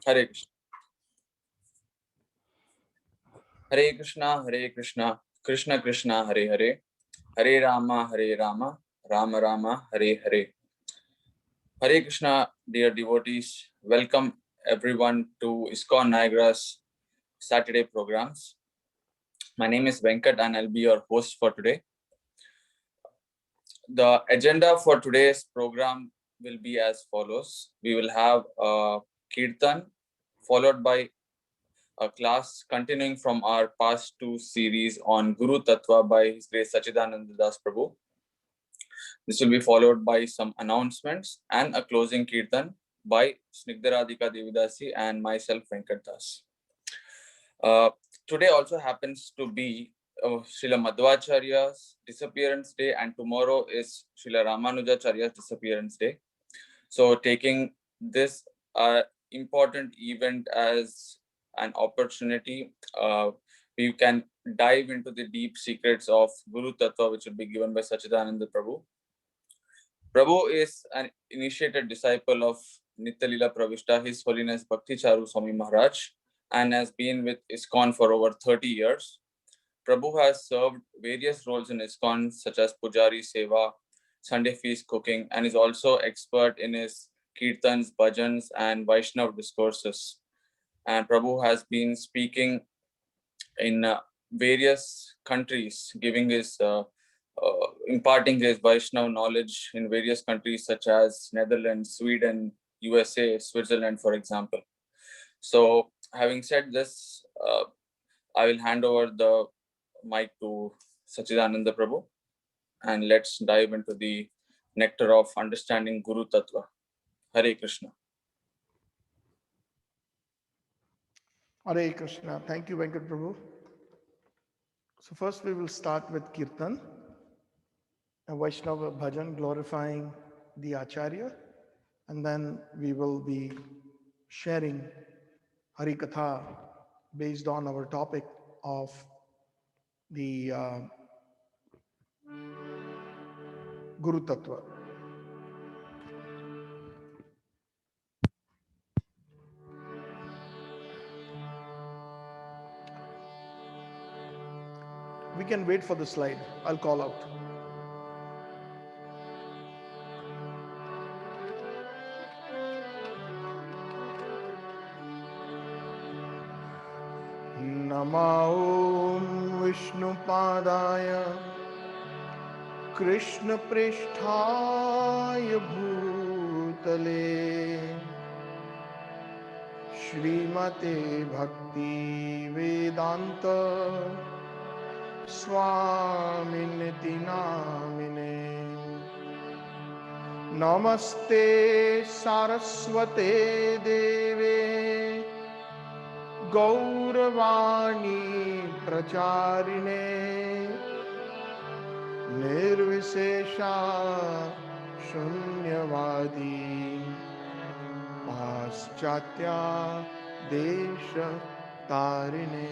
Hare Krishna. Hare Krishna, Hare Krishna, Krishna Krishna, Hare Hare, Hare Rama, Rama Rama, Hare Hare. Hare Krishna, dear devotees. Welcome everyone to Iskcon Niagara's Saturday programs. My name is Venkat and I'll be your host for today. The agenda for today's program will be as follows. We will have a Kirtan followed by a class continuing from our past two series on Guru Tatva by His Grace Sathcitananda Dasa Prabhu. This will be followed by some announcements and a closing Kirtan by Snigdharadhika Devidasi and myself Venkat Das. Today also happens to be Srila Madhvacharya's disappearance day, and tomorrow is Srila Ramanujacharya's disappearance day. So taking this important event as an opportunity, we can dive into the deep secrets of Guru Tattva, which will be given by Sathcitananda Prabhu. Prabhu is an initiated disciple of Nityalila Pravishta, His Holiness Bhakti Charu Swami Maharaj, and has been with Iskcon for over 30 years. Prabhu has served various roles in Iskcon, such as Pujari Seva, Sunday feast cooking, and is also expert in his kirtans, bhajans, and Vaishnava discourses. And Prabhu has been speaking in various countries, giving his imparting his Vaishnava knowledge in various countries such as Netherlands, Sweden, USA, Switzerland, for example. So having said this, I will hand over the mic to Sathcitananda Prabhu, and let's dive into the nectar of understanding Guru Tattva. Hare Krishna. Hare Krishna. Thank you, Venkat Prabhu. So first we will start with Kirtan, a Vaishnava bhajan glorifying the Acharya, and then we will be sharing Hari Katha based on our topic of the Guru Tattva. We can wait for the slide. I'll call out. Namo Vishnupadaya Krishna Pristhaya Bhutale Shrimate Bhakti Vedanta Swaminiti Namine Namaste Saraswate Deve Gauravani Pracharine Nirvisesha Shunyavadi Paschatya Desha Tarine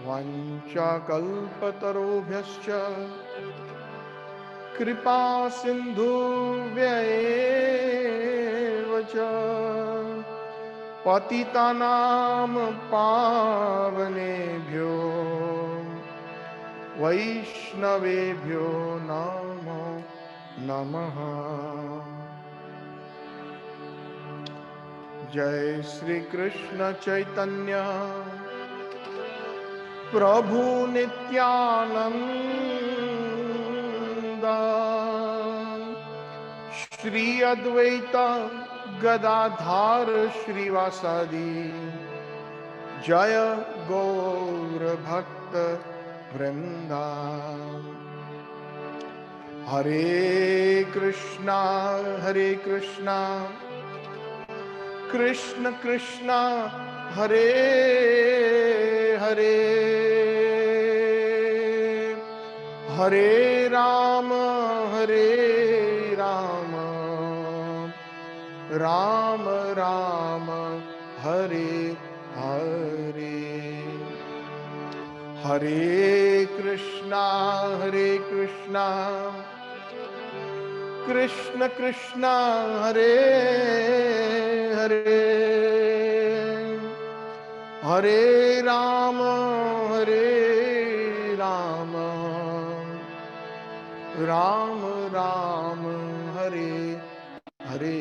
Vancha Kalpatarubhyascha Kripa Sindhu Vyaevacha Patitanam Pavanebhyo Vaishnavebhyo Namo Namaha. Jai Shri Krishna Chaitanya Prabhu Nityananda Shri Advaita Gadadhar Shrivasadi Jaya Gaur Bhakta Vrinda. Hare Krishna Krishna Krishna Hare Hare Hare Rama Rama Rama Hare Hare. Hare Krishna Krishna Krishna Hare Hare, Hare Rama Hare Rama, Rama Rama Hare Hare.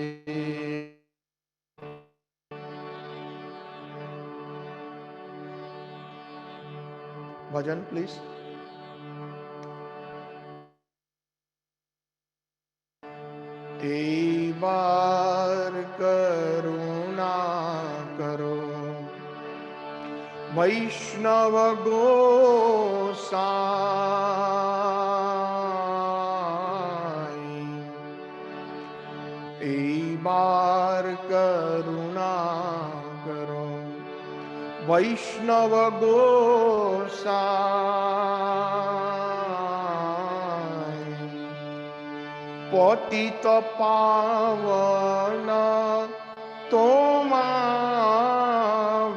Bhajan, please. एक बार करुणा करो वैष्णव गोसाई, एक बार करुणा करो वैष्णव गोसाई, पतित पावन तोमा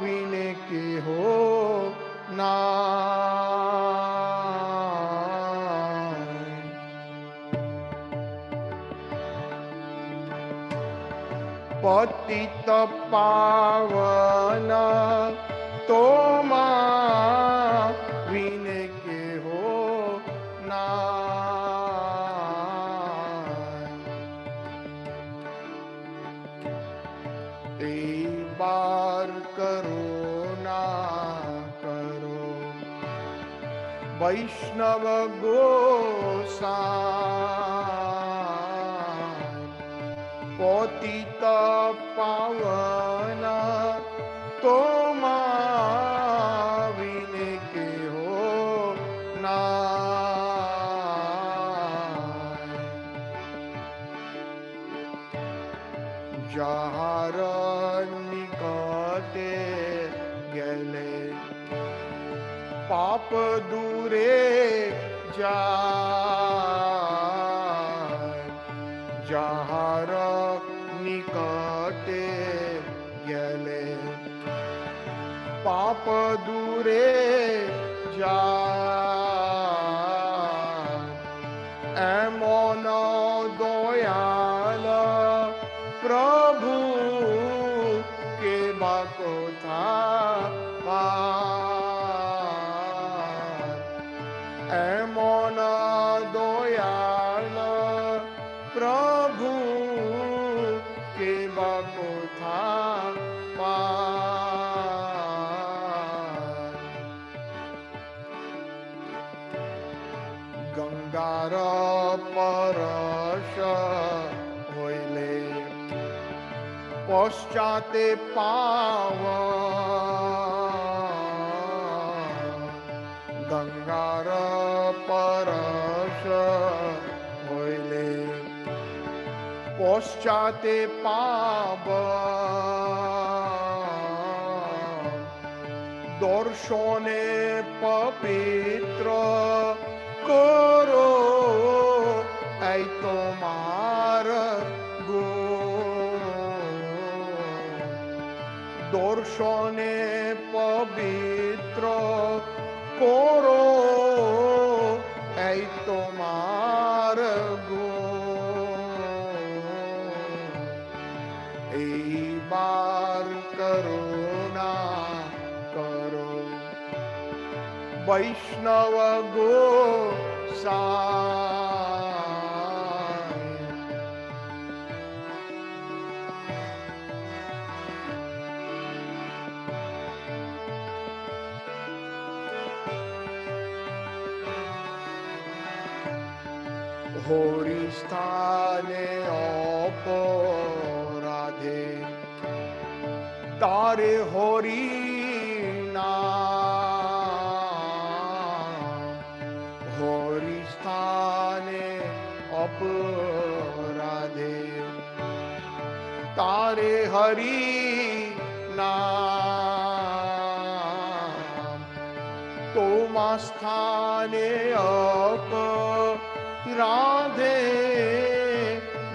विने के हो नाय। पतित पावन तोमा विने के हो नाय। एक बार करुणा करो वैष्णव गोसाई, पतित पावन तोमा विने के हो नाय। যাহার নিকটে গেলে পাপ দূরে যায়, যাহার নিকটে গেলে পাপ দূরে যায়, এমন দয়াল প্রভু কে বা কোথা পায়, এমন দয়াল প্রভু কে বা কোথা পায়। গঙ্গার পরশ হইলে পশ্চাতে পাওন, গঙ্গার পরশ হইলে পশ্চাতে পাবন, দর্শনে পবিত্র করো এই তোমার গুণ, দর্শনে পবিত্র করো এই তোমার গুণ। এইবার করুণা করো বৈষ্ণব গোসাই, হরি স্থানে অপরাধে তারে হরি নাম, হরি স্থানে অপরাধে তারে হরি নাম, তোমা স্থানে অপরাধে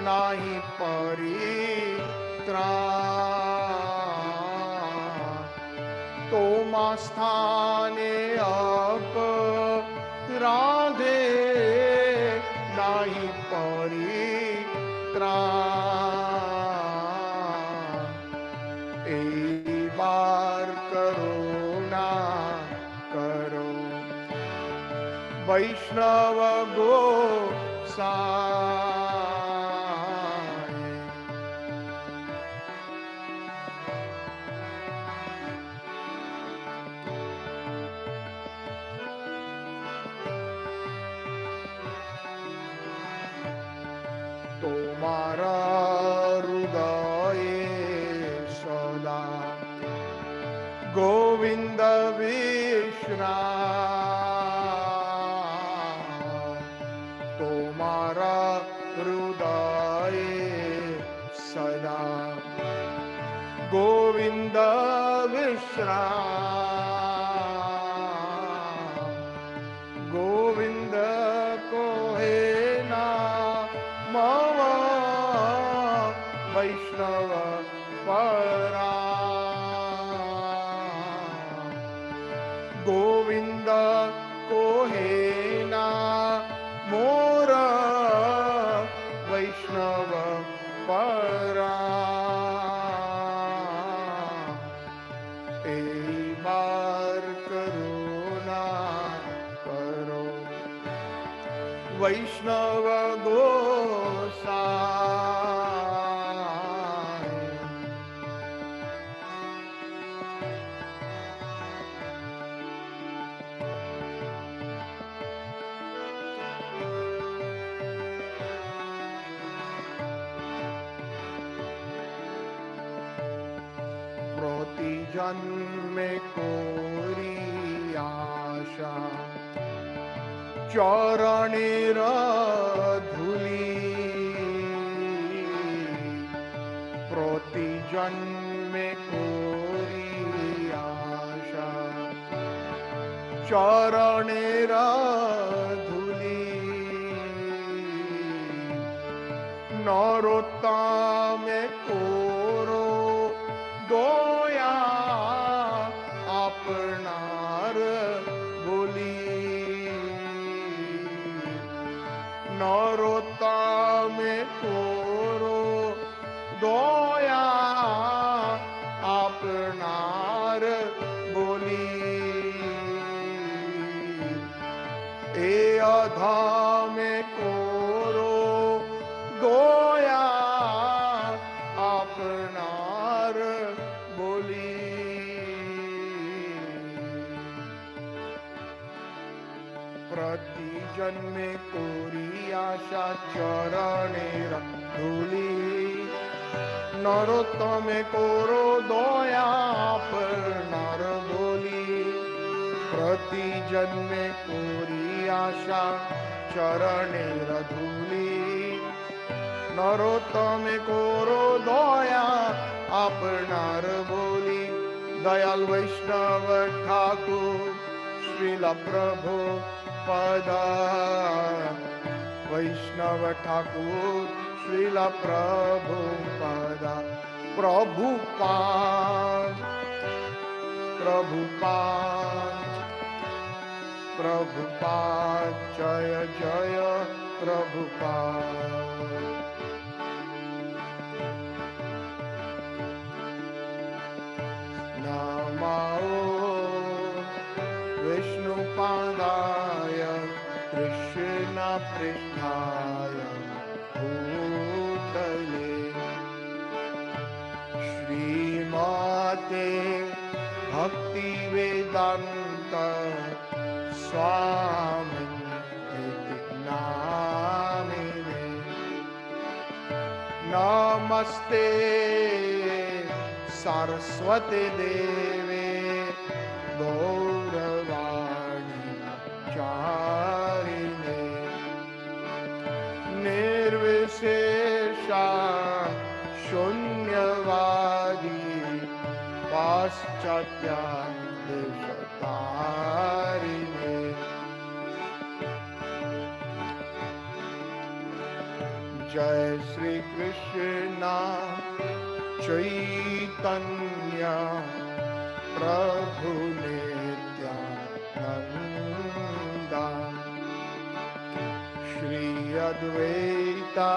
নাহি পরিত্রাণ, তোমা স্থানে অপরাধে নাহি পরিত্রাণ। वैष्णव गोसाई तुम्हारा हृदय सदा गोविंद विश्राम तुम्हारा हृदय सदा गोविंद विश्राम गोविंद को है नाम वैष्णव परा गोविंद को है नाम वैष्णव परा एक बार करुणा करो वैष्णव गोसाई प्रति जन्मे कोरी आशा चरणेर धूली प्रति जन्मे कोरी आशा चरणेर धूली नरोत्तमे कोरो दया आपनार बोली नरोत्तमे कोरो दया आपनार बोली ए अधमे कोरो दया आपनार बोली प्रति जन्मे कोरी आशा चरणेर धूली नरोत्तमे कोरो दया आपनार बोली प्रति जन्मे कोरी आशा चरणेर धूली नरोत्तमे कोरो दया आपनार बोली दयाल वैष्णव ठाकुर श्रील प्रभु पदा वैष्णव ठाकुर श्रील प्रभु पदा प्रभुपाद प्रभुपाद प्रभुपाद जय जय प्रभुपाद नमो विष्णुपादाय कृष्ण पृष्ठाय भूतले श्रीमते भक्ति वेदांत स्वामी नामिने नमस्ते सरस्वती देवे गौरवाणी चारिणे निर्विशेषा शून्यवादी पाश्चात्य देशतारिणे जय श्री कृष्ण चैतन्य प्रभु नित्यानंद श्री अद्वैता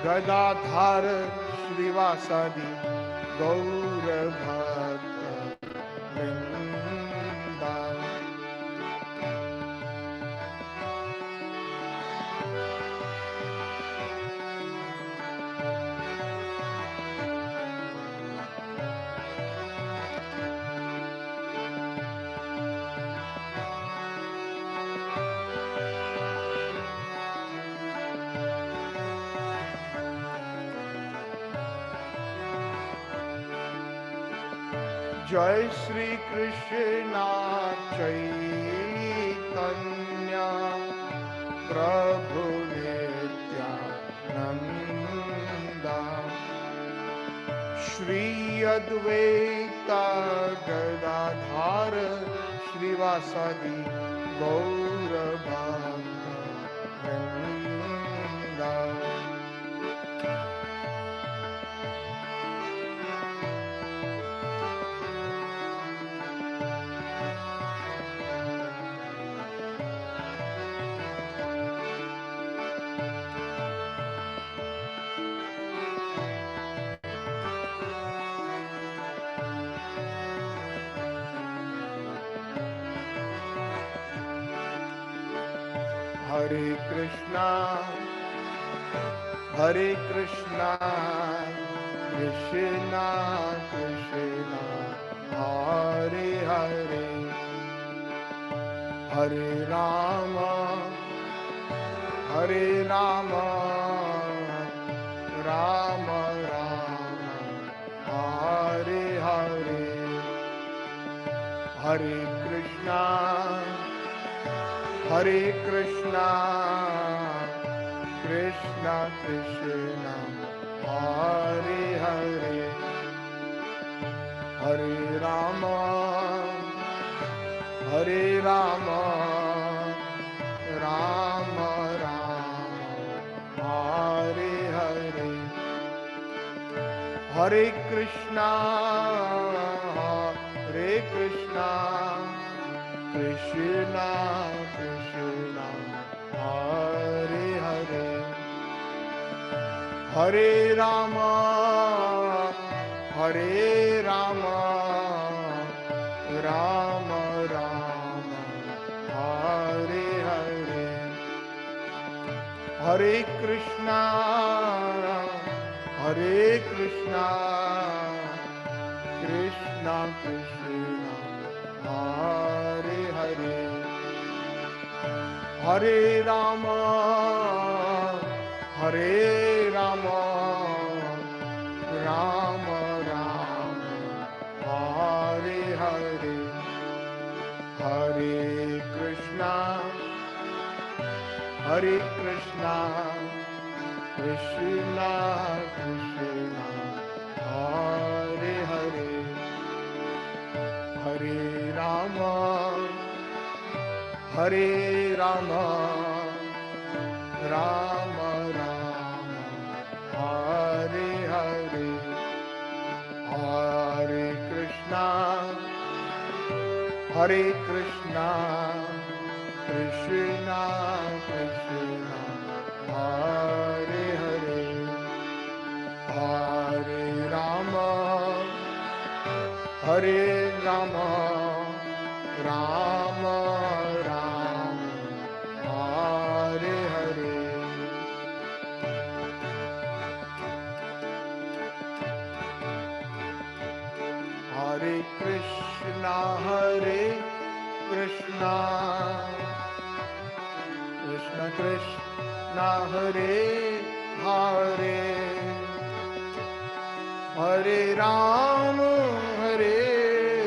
गदाधर श्रीवासादि गौर भक्त वृंदा जय श्री कृष्ण चैतन्य प्रभु नित्यानंद श्री अद्वैत गदाधर श्रीवासादि गौर भक्त वृंद। Hare Krishna, Hare Krishna, Krishna Krishna, Hare Hare, Hare Rama, Hare Rama, Rama Rama, Hare Hare, Hare Krishna, Hare Krishna, Krishna Krishna, Hare Hare, Hare Rama, Hare Rama, Rama Rama, Hare Hare, Hare Krishna, Hare Krishna, Krishna Krishna, Hare Hare, Hare Rama, Hare Rama, Rama Rama, Hare Hare, Hare Krishna, Hare Krishna, Krishna Krishna, Hare Hare, Hare Rama, Hare Rama, Rama Rama, Hare Hare, Hare Krishna, Hare Krishna, Krishna Krishna, Hare Hare, Hare Rama, Hare Rama, Rama Rama, Hare Hare, Hare Krishna, Hare Krishna, Krishna Krishna, Hare Hare, Hare Rama, Hare Rama, Rama Rama, Hare Hare, Hare Krishna, Hare Krishna, Krishna Krishna, Hare Hare, Hare Rama, Hare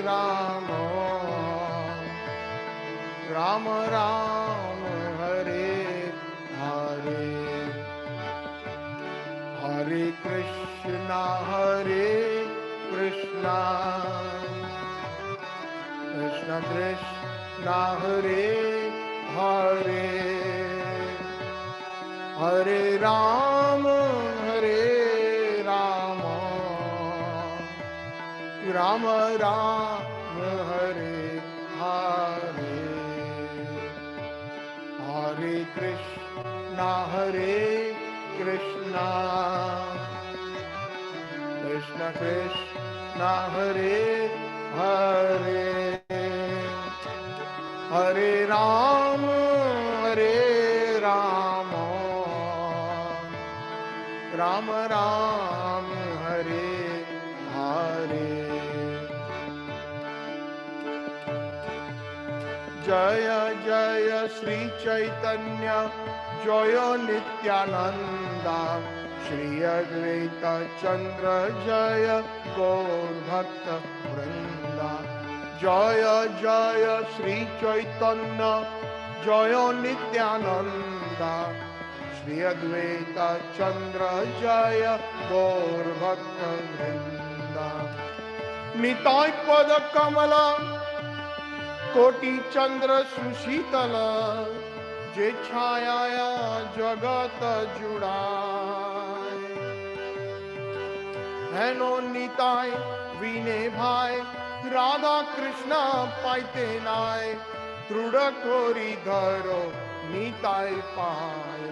Rama, Rama Rama, Hare Hare, Hare Krishna, Hare Krishna, Krishna Krishna, Hare Hare, Hare Rama, Hare Rama, Rama Rama, Hare Hare, Hare Krishna, Hare Krishna, Krishna Krishna, Hare Hare, Hare Rama, Hare Rama, Rama Rama, Hare Hare, Jaya Jaya Sri Chaitanya, Jaya Nityananda, Shri Advaita Chandra, Jaya Gaur Bhakta Vrinda. जय जय श्री चैतन्य जय नित्यानंद श्री अद्वैत चंद्र जय गौर भक्त वृंद निताय पद कमल कोटि चंद्र सुशीतल जे छाया जगत जुड़ाय हेनो निताय विने भाई राधा कृष्ण पाइते नाय दृढ़ कोरी धरो निताय पाय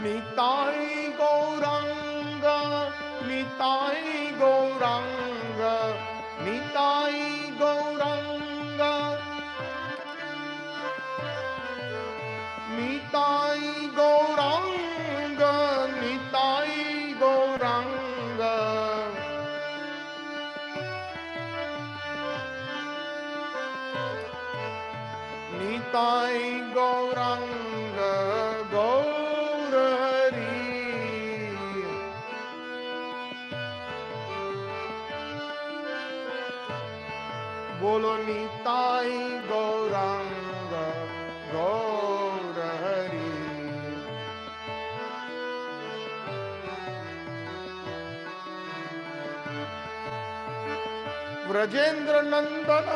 निताय गौरांग निताय गौरांग निताय गौरांग निताय गौरांग निताय गौरांग निताय गौरांग गौर हरि बोलो निताय गौरांग गौर हरि व्रजेंद्र नंदन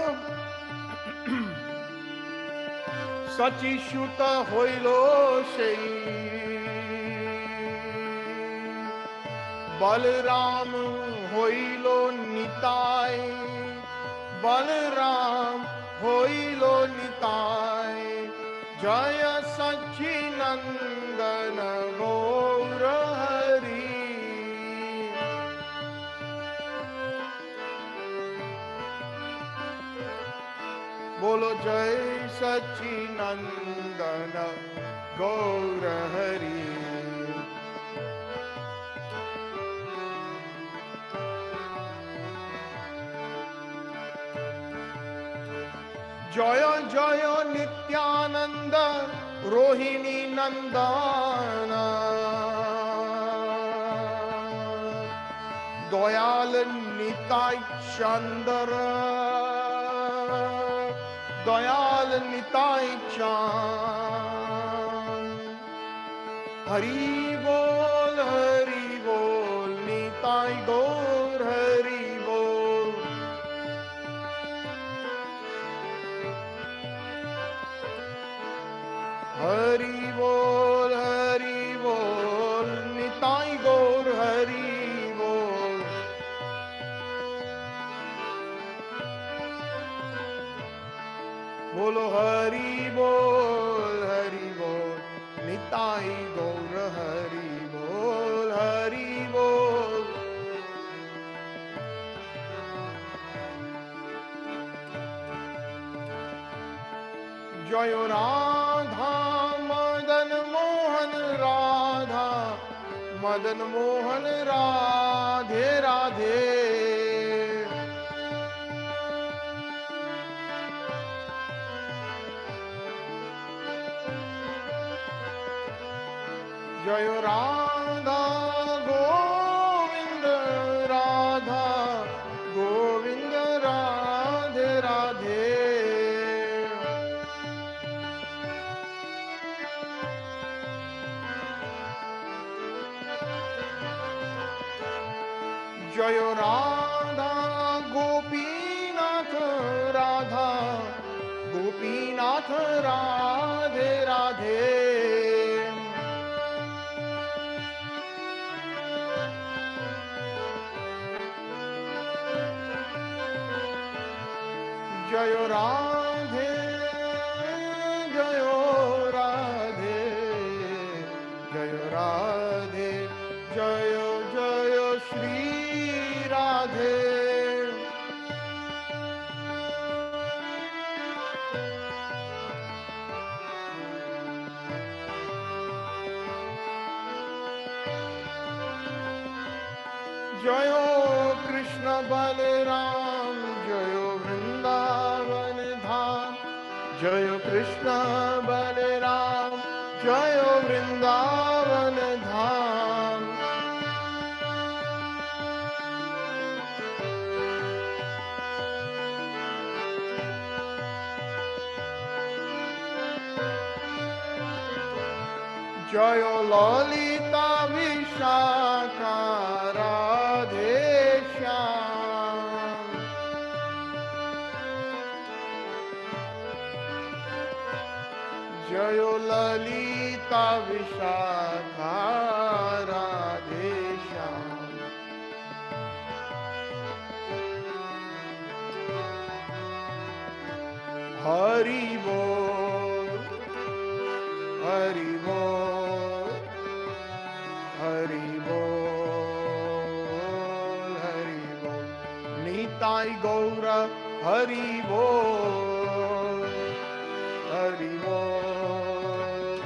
सचिश्युत হইলো সেই बलराम হইলো নিতাই बलराम হইলো নিতাই जय सच्चिनंदन गौर हरि बोलो जय सच्चिनंदन गौर हरि जय जय नित्यानंद रोहिणी नंदन दयाल निताय चंद्र दयाल निताय चांद हरि बोल निताय गौर हरि बोल हरि बोल निताय गौर हरि बोल बोलो हरि बोल निताय गौर हरि बोल जय राधा मदन मोहन राधा मदन मोहन राधे राधे जय राधा गोविंद राधा गोविंद राधे राधे जय राधा गोपीनाथ राधा गोपीनाथ राधे राधे जय राधे जय राधे जय राधे जय जय श्री राधे जय कृष्ण बलराम जय वृंदावन धाम जय कृष्ण बलराम जय वृंदावन धाम जयो ललिता विशाखा राधे श्याम। जयो ललिता विशाखा राधे श्याम। हरि बोल हरि बोल हरि बोल हरि बोल। निताई गौर हरि बोल हरि बोल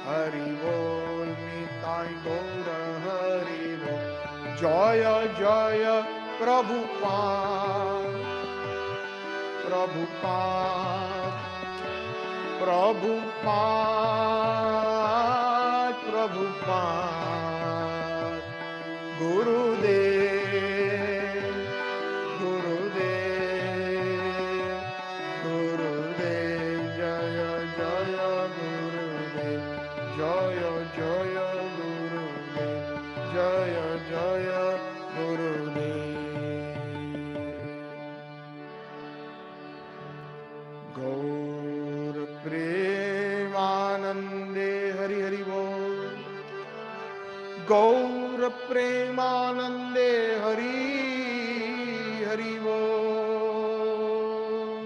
हरि बोल। निताई गौर हरि बोल। जय जय प्रभुपाद प्रभुपाद प्रभुपाद प्रभुपाद। गुरुदेव गुरुदेव गुरुदेव। जय जय गुरुदेव जय जय गुरुदेव जय जय गुरुदेव। गौर प्रेमानंदे हरि हरि बोल। गौर प्रेमानंदे हरि हरि बोल।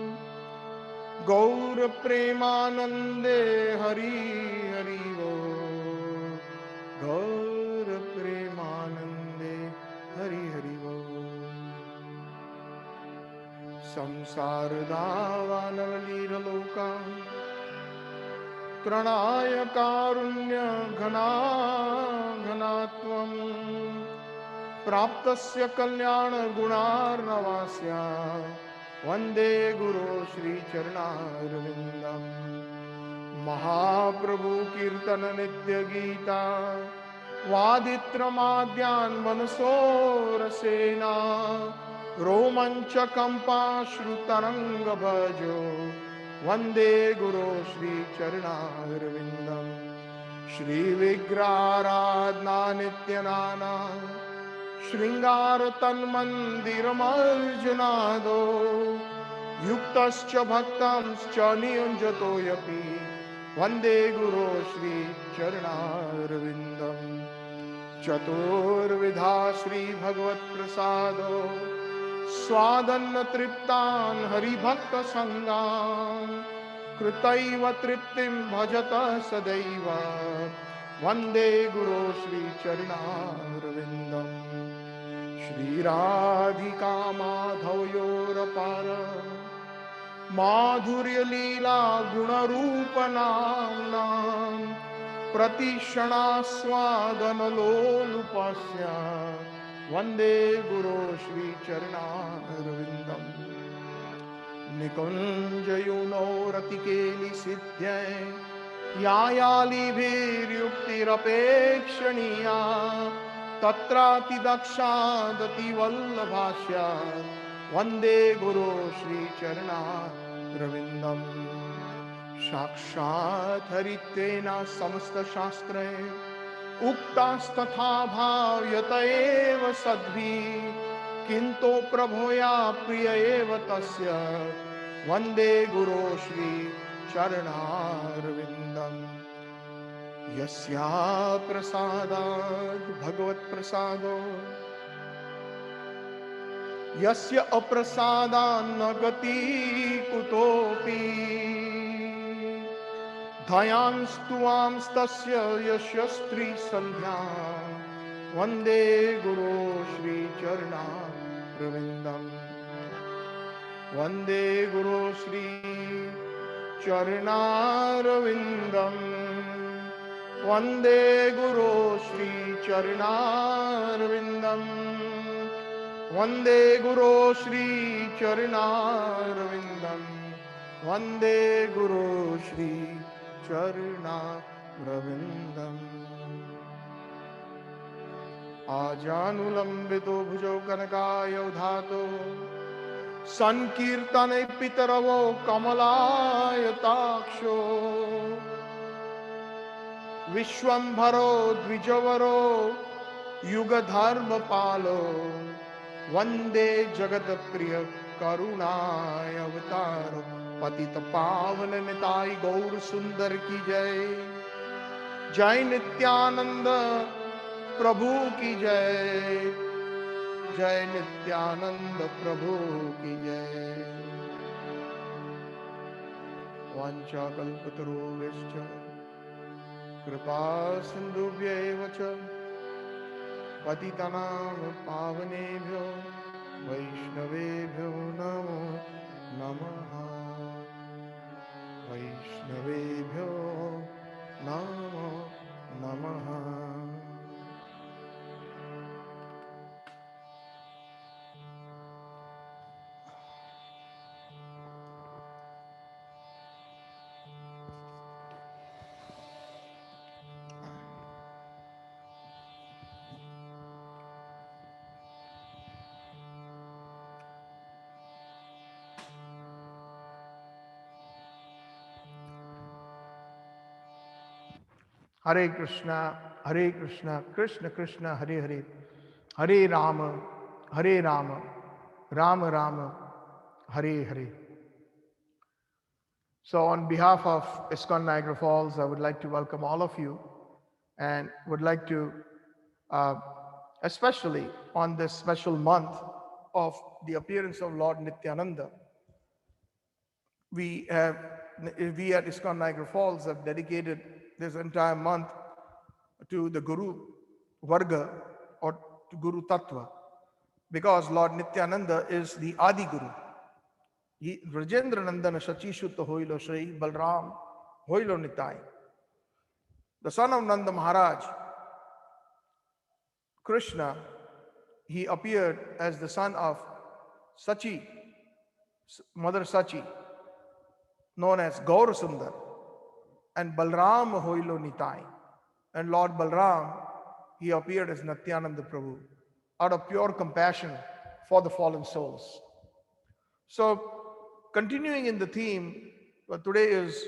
गौर प्रेमानंदे हरि हरि बोल। गौर प्रेमानंदे हरि हरि बोल। संसार दावानवलीललोका त्रणाय कारुण्य घना घनात्वं प्राप्तस्य कल्याण गुणार्णवास्य वंदे गुरो श्री चरणारविंदम। महाप्रभु कीर्तन नित्य गीता वादित्रमाद्यान् मनसोरसेना रोमञ्चकम्पाश्रुतरङ्ग भजो वन्दे गुरो श्री चरणारविन्दम्। श्री विग्रहाराधना नित्यनाना श्रृंगार तन्मन्दिरमर्जुनादो युक्तश्च भक्तंश्च नियुञ्जतोऽपि वन्दे गुरो श्री चरणारविन्दम्। चतुर्विधा श्री भगवत प्रसादो स्वादन्न तृप्तान् हरिभक्त संगान् कृतैव तृप्तिं भजत सदैव वन्दे गुरो श्री चरणारविन्दम्। श्री राधिका माधवयोरपार माधुर्य लीला गुणरूप नाम्नां प्रतिक्षणास्वादनलोलुपस्य वन्दे गुरो श्री चरणारविन्दम्। निकुञ्जयुनोरतिकेलिसिद्ध्यै यायालिभिर्युक्तिरपेक्षणीया तत्रातिदक्षादतिवल्लभास्य वन्दे गुरो श्री चरणारविन्दम्। साक्षात् हरित्वेन समस्त शास्त्रे उक्तास्तथा भाव्यत एव सद्भिः किंतो प्रभोया प्रिय एव तस्य वन्दे गुरो श्री चरणारविन्दम्। यस्या प्रसादात् भगवत् प्रसादो यस्य अप्रसादान्न गति कुतोऽपि धयांस्तुवांस्तस्य यस्य स्त्री संध्या वन्दे गुरो श्री चरणारविन्दम्। वन्दे गुरो श्री चरणारविन्दम्। वन्दे गुरो श्री चरणारविन्दम्। वन्दे गुरो श्री चरणारविन्दम्। वन्दे गुरो Shri चरणारविन्दम्। आजानुलम्बितो भुजौ कनकायौधातो संकीर्तने पितरवो कमलायताक्षो Vishwambharo Dvijavaro Yuga Dharma Palo Vande Jagat Priya Karunaya Avataro Patita Pavana Nitai Gaur Sundar Ki Jai Jai Nityananda Prabhu Ki Jai Jai Nityananda Prabhu Ki Jai Vancha Kalpataru Kripa Sindhubhya Vacha Patitanam Pavanebhyo Vaishnavebhyo Namo Namaha Vaishnavebhyo Namo Namaha. Hare Krishna, Krishna Krishna, Hare Hare, Hare Rama, Rama Rama, Hare Hare. So on behalf of Iskcon Niagara Falls, I would like to welcome all of you and would like to, especially on this special month of the appearance of Lord Nityananda, we at Iskcon Niagara Falls have dedicated this entire month to the Guru Varga or to Guru Tattva, because Lord Nityananda is the Adi Guru. Rajendra Nandana Shachishutta Hoilo Shri Balram Hoilo Nitai. The son of Nanda Maharaj, Krishna, he appeared as the son of Sachi, Mother Sachi, known as Gaur Sundar, and Balram Hoilo Nitai. And Lord Balram, he appeared as Nityananda Prabhu out of pure compassion for the fallen souls. So, continuing in the theme, today is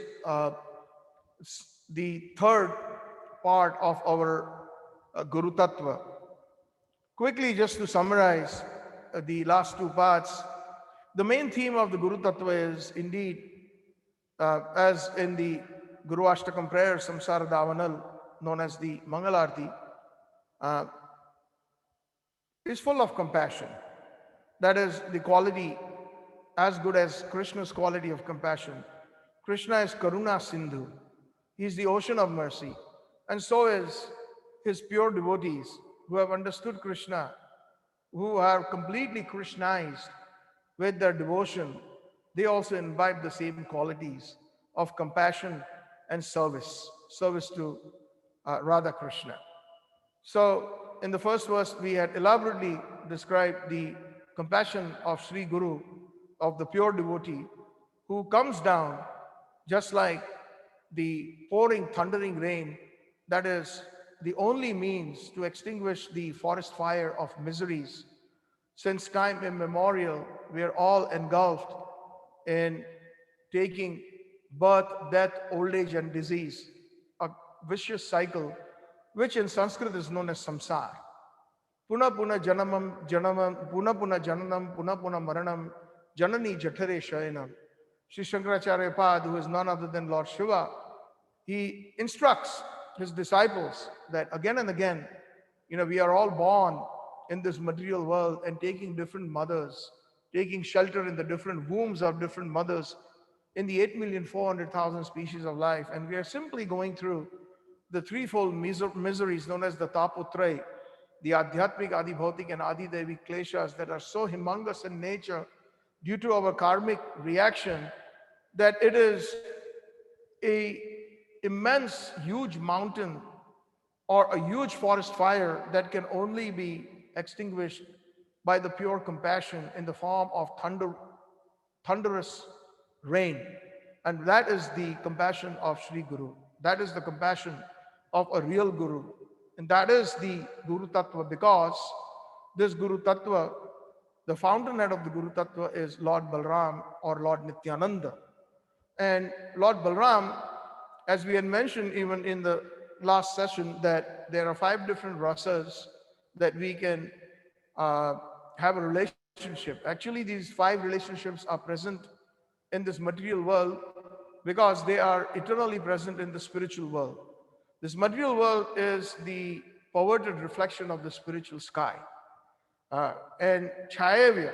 the third part of our Guru Tattva. Quickly, just to summarize the last two parts, the main theme of the Guru Tattva is indeed, as in the Gurvashtakam Prayers, Samsara Davanala, known as the Mangalarti, is full of compassion. That is the quality as good as Krishna's quality of compassion. Krishna is Karuna Sindhu. He is the ocean of mercy. And so is his pure devotees who have understood Krishna, who are completely Krishnized with their devotion. They also imbibe the same qualities of compassion and service to Radha Krishna. So in the first verse, we had elaborately described the compassion of Sri Guru, of the pure devotee, who comes down just like the pouring, thundering rain that is the only means to extinguish the forest fire of miseries. Since time immemorial, we are all engulfed in taking birth, death, old age, and disease, a vicious cycle, which in Sanskrit is known as samsara. Puna puna janamam, puna puna jananam, puna puna maranam, janani jathare shayanam. Sri Shankaracharya Pad, who is none other than Lord Shiva, he instructs his disciples that again and again, we are all born in this material world and taking different mothers, taking shelter in the different wombs of different mothers in the 8,400,000 species of life. And we are simply going through the threefold miseries known as the Tapotray, the Adhyatmic, Adibhautik, and Adidevi kleshas that are so humongous in nature due to our karmic reaction that it is a immense, huge mountain or a huge forest fire that can only be extinguished by the pure compassion in the form of thunderous rain. And that is the compassion of Sri Guru. That is the compassion of a real Guru. And that is the Guru Tattva, because this Guru Tattva, the fountainhead of the Guru Tattva is Lord Balram or Lord Nityananda. And Lord Balram, as we had mentioned even in the last session that there are 5 different rasas that we can have a relationship. Actually, these 5 relationships are present in this material world because they are eternally present in the spiritual world. This material world is the perverted reflection of the spiritual sky. And Chayavya,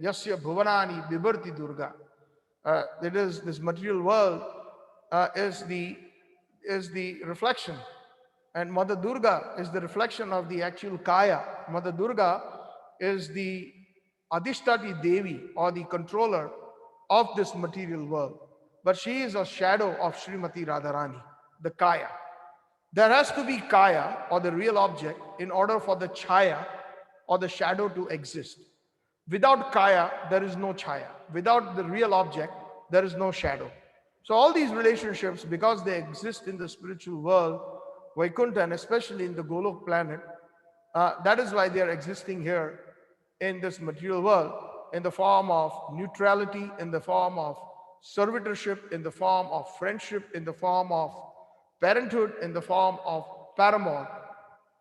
Yasya Bhuvanani Bibarti Durga. That is, this material world is the reflection. And Mother Durga is the reflection of the actual Kaya. Mother Durga is the Adhishtati Devi, or the controller of this material world. But she is a shadow of Srimati Radharani, the Kaya. There has to be Kaya, or the real object, in order for the Chaya, or the shadow, to exist. Without Kaya, there is no Chaya. Without the real object, there is no shadow. So all these relationships, because they exist in the spiritual world, Vaikuntha, and especially in the Golok planet, that is why they are existing here in this material world, in the form of neutrality, in the form of servitorship, in the form of friendship, in the form of parenthood, in the form of paramour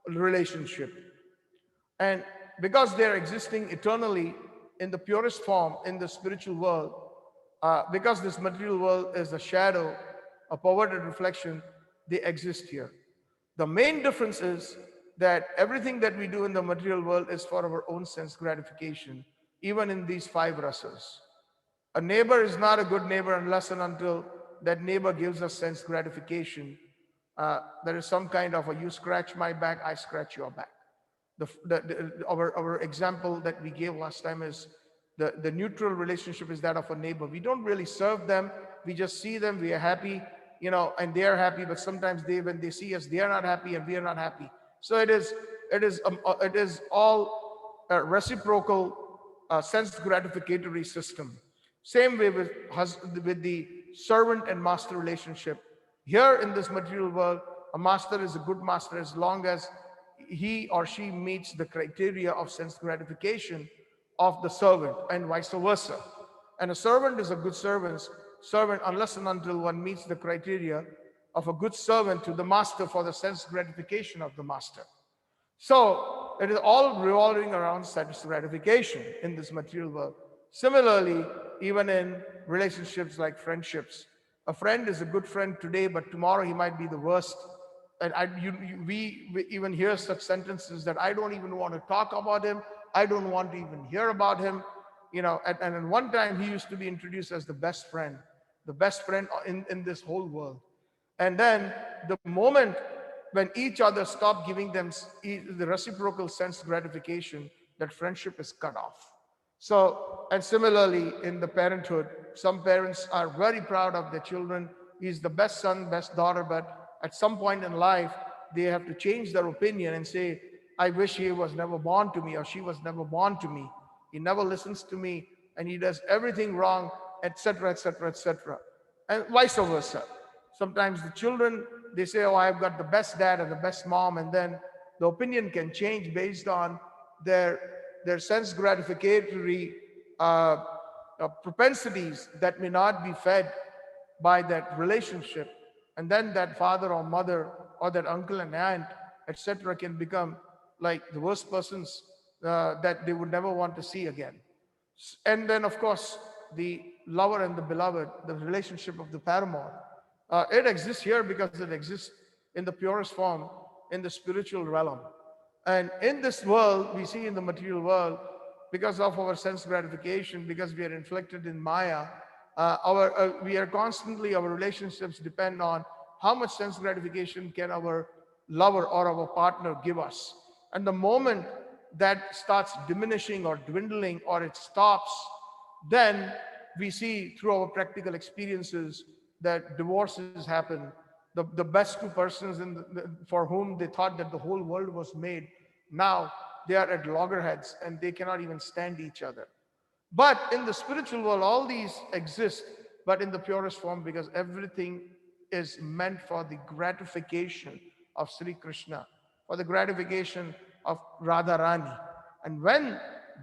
relationship. And because they are existing eternally in the purest form in the spiritual world, because this material world is a shadow, a perverted reflection, they exist here. The main difference is that everything that we do in the material world is for our own sense gratification, even in these 5 rasas. A neighbor is not a good neighbor unless and until that neighbor gives us sense gratification. There is some kind of a you scratch my back, I scratch your back. Our example that we gave last time is the neutral relationship is that of a neighbor. We don't really serve them. We just see them. We are happy, and they are happy. But sometimes when they see us, they are not happy and we are not happy. So it is all a reciprocal sense gratificatory system. Same way with the servant and master relationship. Here in this material world, a master is a good master as long as he or she meets the criteria of sense gratification of the servant, and vice versa. And a servant is a good servant unless and until one meets the criteria of a good servant to the master for the sense gratification of the master. So it is all revolving around sense gratification in this material world. Similarly, even in relationships like friendships, a friend is a good friend today, but tomorrow he might be the worst. And we even hear such sentences that I don't even want to talk about him. I don't want to even hear about him. And at one time he used to be introduced as the best friend in this whole world. And then the moment when each other stop giving them the reciprocal sense gratification, that friendship is cut off. So, and similarly in the parenthood, some parents are very proud of their children. He's the best son, best daughter, but at some point in life, they have to change their opinion and say, I wish he was never born to me, or she was never born to me. He never listens to me and he does everything wrong, etc., etc., etc. And vice versa. Sometimes the children, they say, oh, I've got the best dad and the best mom, and then the opinion can change based on their sense gratificatory propensities that may not be fed by that relationship. And then that father or mother or that uncle and aunt, etc., can become like the worst persons that they would never want to see again. And then, of course, the lover and the beloved, the relationship of the paramour, it exists here because it exists in the purest form in the spiritual realm. And in this world, we see in the material world, because of our sense gratification, because we are inflicted in Maya, our relationships depend on how much sense gratification can our lover or our partner give us. And the moment that starts diminishing or dwindling, or it stops, then we see through our practical experiences that divorces happen. The best 2 persons for whom they thought that the whole world was made, now they are at loggerheads and they cannot even stand each other. But in the spiritual world, all these exist, but in the purest form, because everything is meant for the gratification of Sri Krishna, for the gratification of Radharani. And when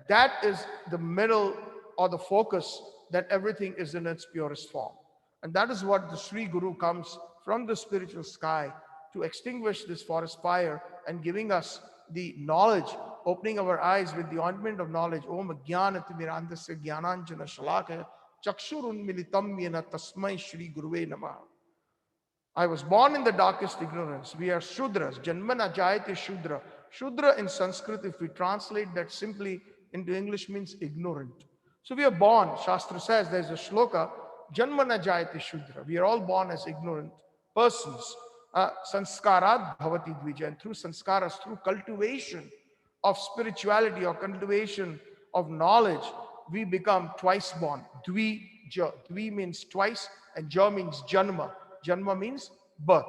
that is the middle or the focus, that everything is in its purest form. And that is what the Sri Guru comes from the spiritual sky to extinguish this forest fire and giving us the knowledge, opening our eyes with the ointment of knowledge. Om Jnanatimirandasya Jnananjana Shalakaya Chakshurunmilitam Yena Tasmai Shri Guruve Namaha. I was born in the darkest ignorance. We are Shudras. Janmana Jayate Shudra. Shudra in Sanskrit, if we translate that simply into English, means ignorant. So we are born, Shastra says, there's a shloka, Janmana Jayate Shudra. We are all born as ignorant persons. Sanskarat bhavati dvija. And through sanskaras, through cultivation of spirituality or cultivation of knowledge, we become twice born. Dvija. Dvi means twice and ja means janma. Janma means birth.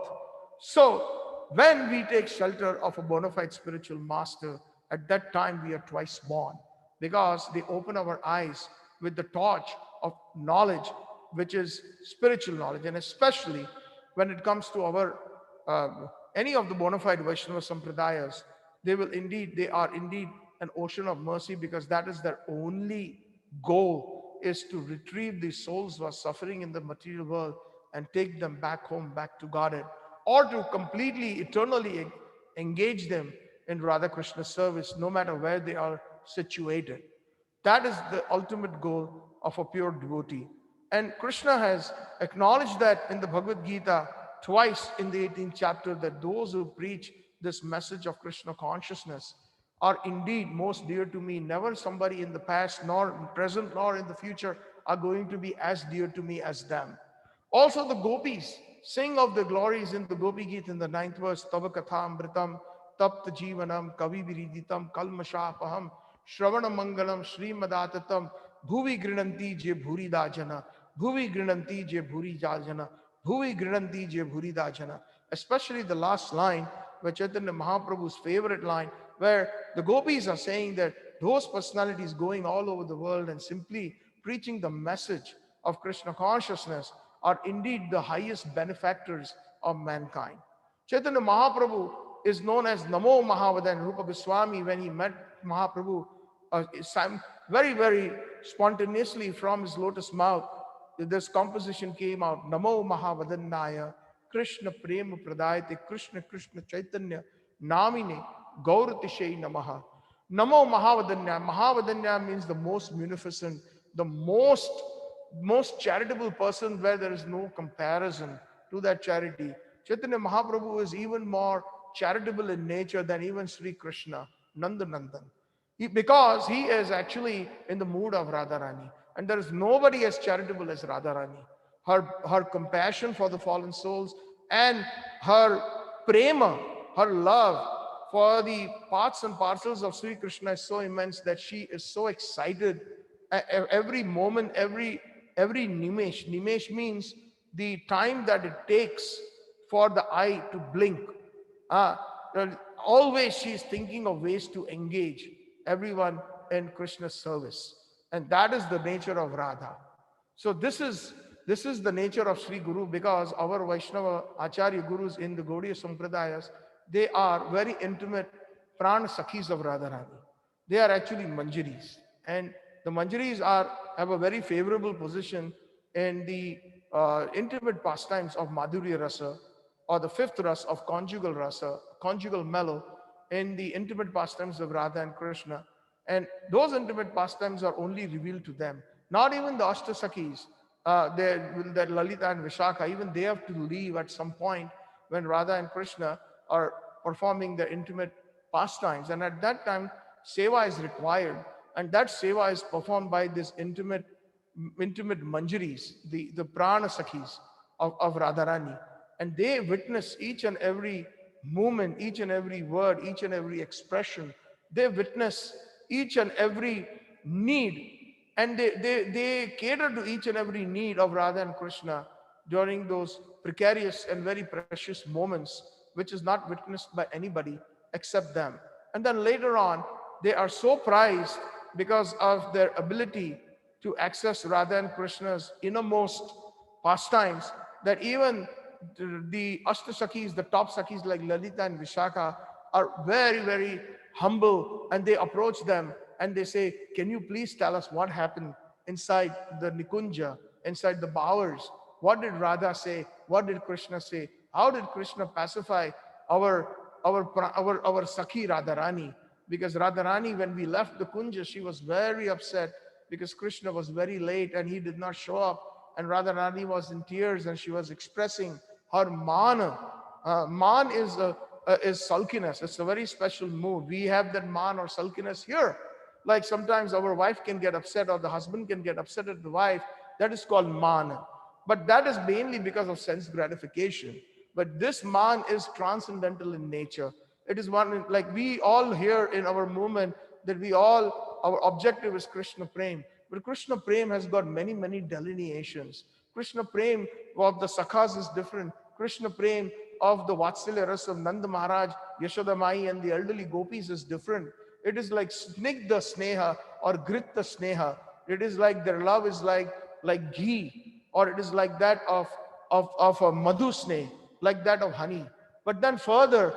So when we take shelter of a bona fide spiritual master, at that time we are twice born, because they open our eyes with the torch of knowledge, which is spiritual knowledge. And especially when it comes to our any of the bona fide Vaishnava Sampradayas, they are indeed an ocean of mercy, because that is their only goal, is to retrieve the souls who are suffering in the material world and take them back home, back to Godhead, or to completely, eternally engage them in Radha Krishna service, no matter where they are situated. That is the ultimate goal of a pure devotee. And Krishna has acknowledged that in the Bhagavad Gita twice in the 18th chapter, that those who preach this message of Krishna consciousness are indeed most dear to me. Never somebody in the past, nor in present, nor in the future are going to be as dear to me as them. Also the gopis sing of the glories in the Gopi Gita in the 9th verse, Tava Katha Amritam Tapta Jivanam Kavi Viriditam Kalmashapaham Shravana Mangalam Sri Madatatam Bhuvi Grinanti Je Bhuri Dajana Bhuvi Grinanti Je Bhuri Dajana Bhuvi Grinanti Je Bhuri Dajana. Especially the last line, which is Chaitanya Mahaprabhu's favorite line, where the gopis are saying that those personalities going all over the world and simply preaching the message of Krishna consciousness are indeed the highest benefactors of mankind. Chaitanya Mahaprabhu is known as Namo Mahavadan. Rupa Goswami, when he met Mahaprabhu, very, very spontaneously from his lotus mouth, this composition came out, Namo Mahavadannaya, Krishna Prema Pradayate, Krishna Krishna Chaitanya, Namine, Gauratishay Namaha. Namo Mahavadanya. Mahavadanya means the most munificent, the most charitable person, where there is no comparison to that charity. Chaitanya Mahaprabhu is even more charitable in nature than even Sri Krishna, Nandanandan. Because he is actually in the mood of Radharani. And there is nobody as charitable as Radharani. Her compassion for the fallen souls and her prema, her love for the parts and parcels of Sri Krishna is so immense that she is so excited every moment, every nimesh. Nimesh means the time that it takes for the eye to blink. Always she is thinking of ways to engage everyone in Krishna's service. And that is the nature of Radha. So this is the nature of Sri Guru, because our Vaishnava Acharya Gurus in the Gaudiya Sampradayas, they are very intimate Prana Sakhis of Radharani. They are actually Manjaris. And the Manjaris have a very favorable position in the intimate pastimes of Madhurya Rasa, or the fifth rasa of conjugal rasa, conjugal mellow, in the intimate pastimes of Radha and Krishna. And those intimate pastimes are only revealed to them. Not even the Ashtasakis, that Lalita and Vishaka, even they have to leave at some point when Radha and Krishna are performing their intimate pastimes. And at that time, seva is required. And that seva is performed by this intimate manjaris, the prana sakhis of Radharani. And they witness each and every movement, each and every word, each and every expression. They witness each and every need. And they cater to each and every need of Radha and Krishna during those precarious and very precious moments, which is not witnessed by anybody except them. And then later on, they are so prized because of their ability to access Radha and Krishna's innermost pastimes, that even the Ashtasakis, the top Sakis like Lalita and Vishaka, are very, very humble, and they approach them and they say, can you please tell us what happened inside the Nikunja, inside the bowers? What did Radha say? What did Krishna say? How did Krishna pacify our Sakhi Radharani? Because Radharani, when we left the Kunja, she was very upset because Krishna was very late and he did not show up. And Radharani was in tears and she was expressing her man. Man is sulkiness. It's a very special mood. We have that man or sulkiness here. Like sometimes our wife can get upset or the husband can get upset at the wife. That is called man. But that is mainly because of sense gratification. But this man is transcendental in nature. It is one, like we all here in our movement, that our objective is Krishna Prem. But Krishna Prem has got many, many delineations. Krishna Prem of the Sakhas is different. Krishna Prem of the Vatsalya Ras of Nanda Maharaj, Yashoda Mai and the elderly gopis is different. It is like Snigdha Sneha or Gritta Sneha. It is like their love is like ghee, or it is like that of a madhu sneh, like that of honey. But then further,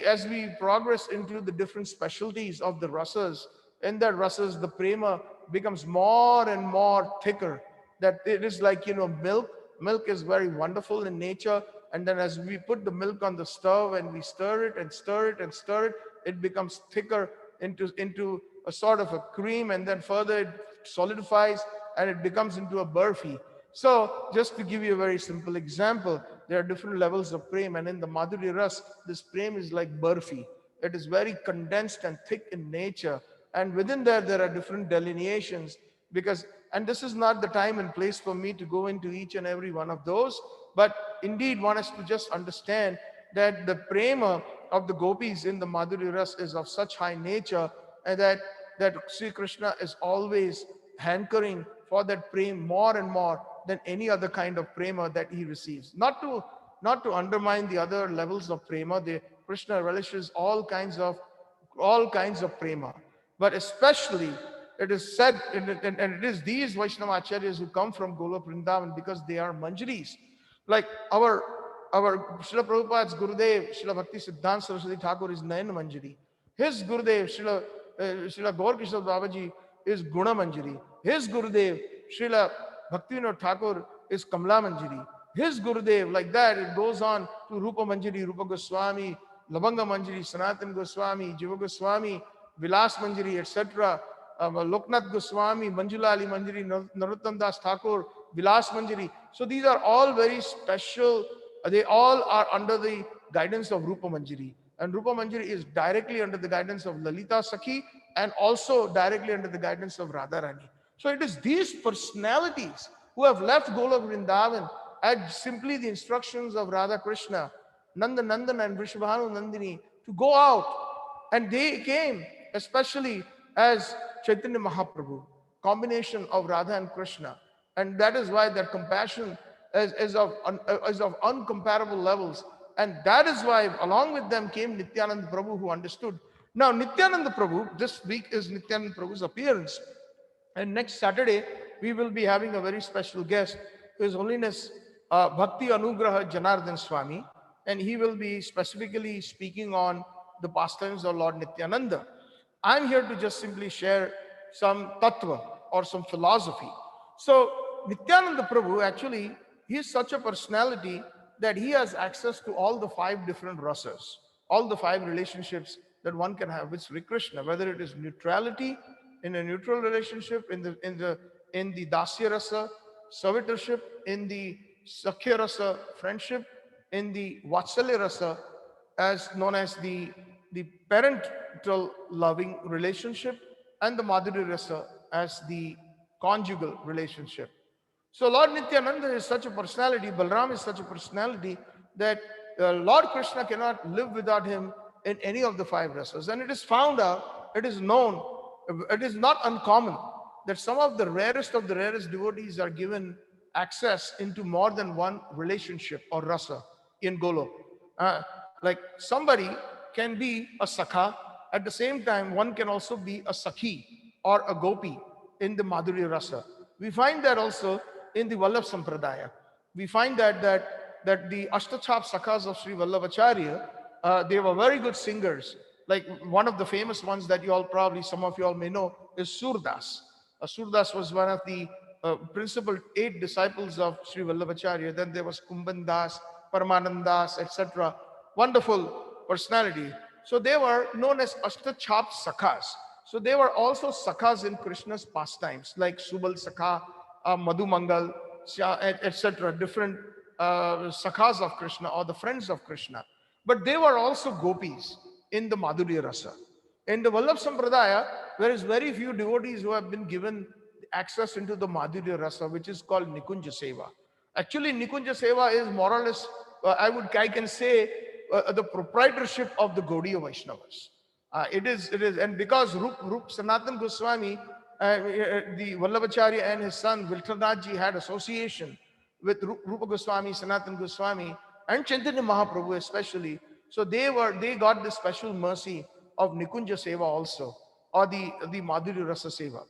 as we progress into the different specialties of the rasas, in that rasas, the prema becomes more and more thicker. That it is like, milk. Milk is very wonderful in nature. And then as we put the milk on the stove and we stir it and stir it and stir it, it becomes thicker into a sort of a cream, and then further it solidifies and it becomes into a burfi. So just to give you a very simple example, there are different levels of prem, and in the Madhuri Ras, this prem is like burfi. It is very condensed and thick in nature, and within there are different delineations, and this is not the time and place for me to go into each and every one of those, but indeed one has to just understand that the prema of the gopis in the Madhuri Ras is of such high nature, and that Sri Krishna is always hankering for that prema more and more than any other kind of prema that he receives. Not to undermine the other levels of prema. Krishna relishes all kinds of prema, but especially it is said, and it is these Vaishnava acharyas who come from Golok Vrindavan, because they are manjaris. Like our Srila Prabhupada's Gurudev, Srila Bhakti Siddhanta Saraswati Thakur is Nayan Manjari. His Gurudev, Srila Gaur Kishore Babaji, is Guna Manjari. His Gurudev, Srila Bhaktivinoda Thakur, is Kamla Manjari. His Gurudev, like that, it goes on to Rupa Manjari, Rupa Goswami, Labanga Manjari, Sanatan Goswami, Jiva Goswami, Vilas Manjari, etc. Loknath Goswami, Manjula Ali Manjari, Narottam Das Thakur, Vilas Manjari. So these are all very special. They all are under the guidance of Rupa Manjari. And Rupa Manjari is directly under the guidance of Lalita Sakhi and also directly under the guidance of Radharani. So it is these personalities who have left Golok Vrindavan at simply the instructions of Radha Krishna, Nanda Nandan and Vrishabhanu Nandini, to go out. And they came especially as Chaitanya Mahaprabhu, combination of Radha and Krishna. And that is why their compassion is of uncomparable levels. And that is why along with them came Nityananda Prabhu, who understood. Now Nityananda Prabhu, this week is Nityananda Prabhu's appearance. And next Saturday, we will be having a very special guest, His Holiness Bhakti Anugraha Janardhan Swami. And he will be specifically speaking on the pastimes of Lord Nityananda. I'm here to just simply share some tattva or some philosophy. So Nityananda Prabhu, actually, he is such a personality that he has access to all the 5 different rasas, all the 5 relationships that one can have with Sri Krishna, whether it is neutrality, in a neutral relationship, in the Dasya rasa, servitorship, in the Sakhya rasa, friendship, in the Vatsalya rasa, as known as the parental loving relationship, and the Madhuri rasa as the conjugal relationship. So Lord Nityananda is such a personality, Balram is such a personality that Lord Krishna cannot live without him in any of the 5 rasas. And it is found out, it is known, it is not uncommon that some of the rarest devotees are given access into more than one relationship or rasa in Golok. Like somebody can be a sakha, at the same time one can also be a sakhi or a gopi in the Madhuri rasa. We find that also in the Vallabh Sampradaya. We find that the Ashtachap Sakhas of Sri Vallabhacharya, they were very good singers. Like one of the famous ones that some of you all may know, is Surdas. Surdas was one of the principal 8 disciples of Sri Vallabhacharya. Then there was Kumban Das, Paramanandas, etc. Wonderful personality. So they were known as Ashtachap Sakhas. So they were also Sakhas in Krishna's pastimes, like Subal Sakha, Madhu Mangal, etc. Different Sakhas of Krishna or the friends of Krishna. But they were also gopis in the Madhurya Rasa. In the Vallabh Sampradaya, there is very few devotees who have been given access into the Madhurya Rasa, which is called Nikunja Seva. Actually, Nikunja Seva is more or less, I can say, the proprietorship of the Gaudiya Vaishnavas. It is, and because Rup Sanatan Goswami, the Vallabhacharya and his son Viltranathji had association with Rupa Goswami, Sanatan Goswami, and Chaitanya Mahaprabhu especially. So they got the special mercy of Nikunja Seva also, or the Madhurya Rasa Seva.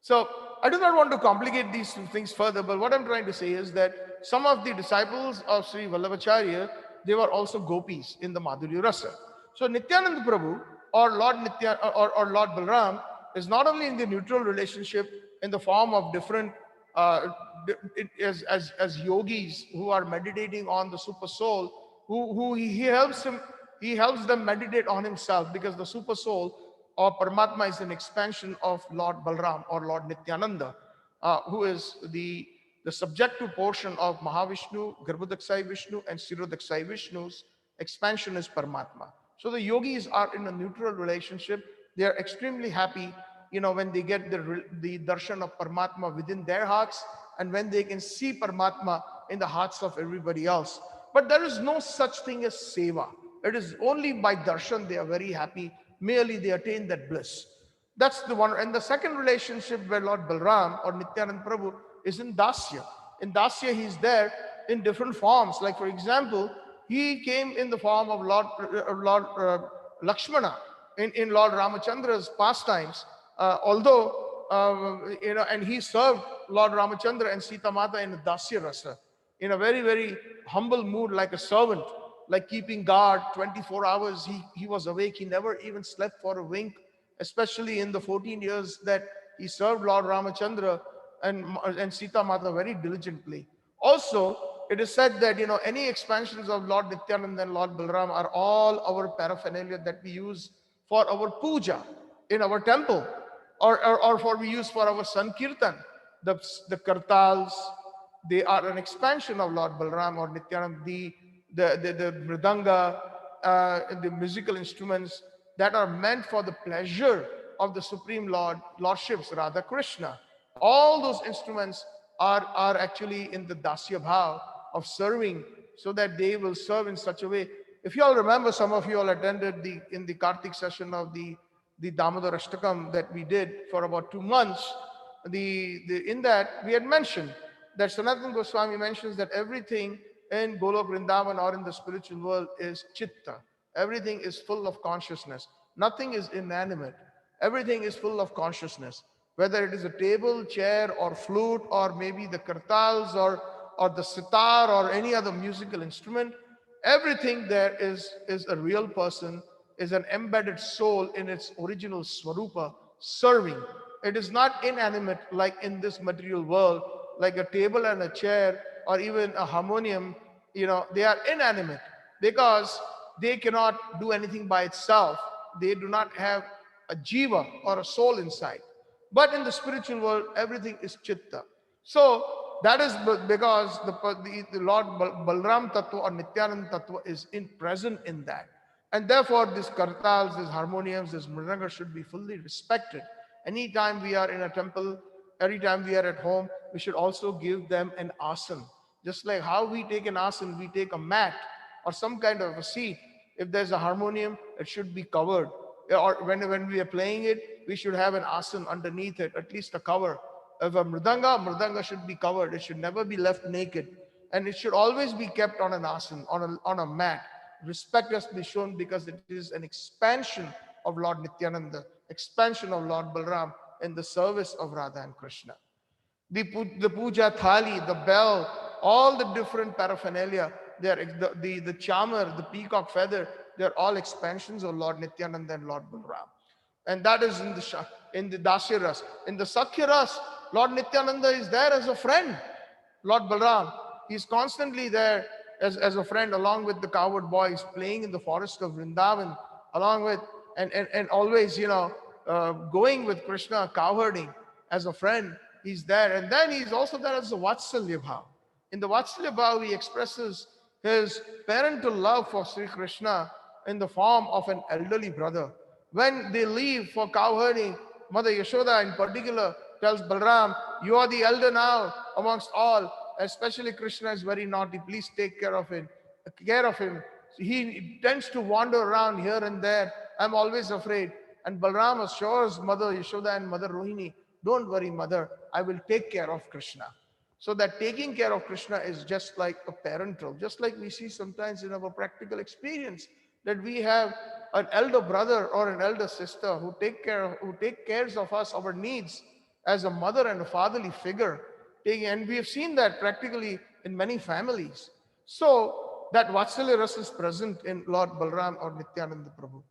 So I do not want to complicate these things further, but what I'm trying to say is that some of the disciples of Sri Vallabhacharya, they were also gopis in the Madhurya Rasa. So Nityananda Prabhu or Lord or Lord Balram is not only in the neutral relationship in the form of different as yogis who are meditating on the super soul, who he helps them meditate on himself, because the super soul or Paramatma is an expansion of Lord Balram or Lord Nityananda, who is the subjective portion of Mahavishnu, Garbhodaksai Vishnu, and Sirodaksai Vishnu's expansion is Paramatma. So the yogis are in a neutral relationship. They are extremely happy, when they get the darshan of Paramatma within their hearts, and when they can see Paramatma in the hearts of everybody else. But there is no such thing as seva. It is only by darshan they are very happy. Merely they attain that bliss. That's the one. And the second relationship where Lord Balram or Nityanand Prabhu is in Dasya. In Dasya, he's there in different forms. Like, for example, he came in the form of Lord Lakshmana in Lord Ramachandra's pastimes. And he served Lord Ramachandra and Sita Mata in Dasya Rasa in a very, very humble mood, like a servant, like keeping guard 24 hours. He was awake. He never even slept for a wink, especially in the 14 years that he served Lord Ramachandra and Sita Mata very diligently. Also, it is said that, any expansions of Lord Nityananda and Lord Balram are all our paraphernalia that we use for our puja in our temple, or for we use for our Sankirtan. The kartals, they are an expansion of Lord Balram or Nityananda. The mridanga, the musical instruments that are meant for the pleasure of the Supreme Lordships, Radha Krishna. All those instruments are actually in the Dasya Bhav of serving, so that they will serve in such a way. If you all remember, some of you all attended in the Kartik session of the Gurvashtakam that we did for about 2 months. In that we had mentioned that Sanatana Goswami mentions that everything in Golok Vrindavan or in the spiritual world is chitta. Everything is full of consciousness. Nothing is inanimate. Everything is full of consciousness. Whether it is a table, chair, or flute, or maybe the kartals, or the sitar, or any other musical instrument, everything there is a real person, is an embedded soul in its original swarupa, serving. It is not inanimate like in this material world, like a table and a chair, or even a harmonium. They are inanimate because they cannot do anything by itself. They do not have a jiva or a soul inside. But in the spiritual world, everything is chitta. So that is because the Lord Balram Tattva or Nityananda Tattva is present in that. And therefore, these kartals, these harmoniums, this mridanga should be fully respected. Anytime we are in a temple, every time we are at home, we should also give them an asan. Just like how we take an asan, we take a mat or some kind of a seat. If there's a harmonium, it should be covered. Or when we are playing it, we should have an asan underneath it, at least a cover. If a mridanga should be covered. It should never be left naked. And it should always be kept on an asan, on a mat. Respect has to be shown because it is an expansion of Lord Nityananda, expansion of Lord Balram in the service of Radha and Krishna. The puja thali, the bell, all the different paraphernalia, the chamar, the peacock feather, they're all expansions of Lord Nityananda and Lord Balram. And that is in the Dasya Ras. In the Sathya Ras, Lord Nityananda is there as a friend. Lord Balram, he's constantly there as a friend, along with the cowherd boys playing in the forest of Vrindavan, along with, and always, going with Krishna, cowherding as a friend. He's there. And then he's also there as a Vatsalya Bhav. In the Vatsalya Bhav, he expresses his parental love for Sri Krishna in the form of an elderly brother. When they leave for cowherding, Mother Yashoda in particular tells Balram, you are the elder now amongst all. Especially Krishna is very naughty. Please take care of him. He tends to wander around here and there. I'm always afraid. And Balram assures Mother Yashoda and Mother Rohini, don't worry, Mother, I will take care of Krishna. So that taking care of Krishna is just like a parental, just like we see sometimes in our practical experience, that we have an elder brother or an elder sister who take cares of us, our needs, as a mother and a fatherly figure. And we have seen that practically in many families. So that Vatsalya Rasa is present in Lord Balram or Nityananda Prabhu.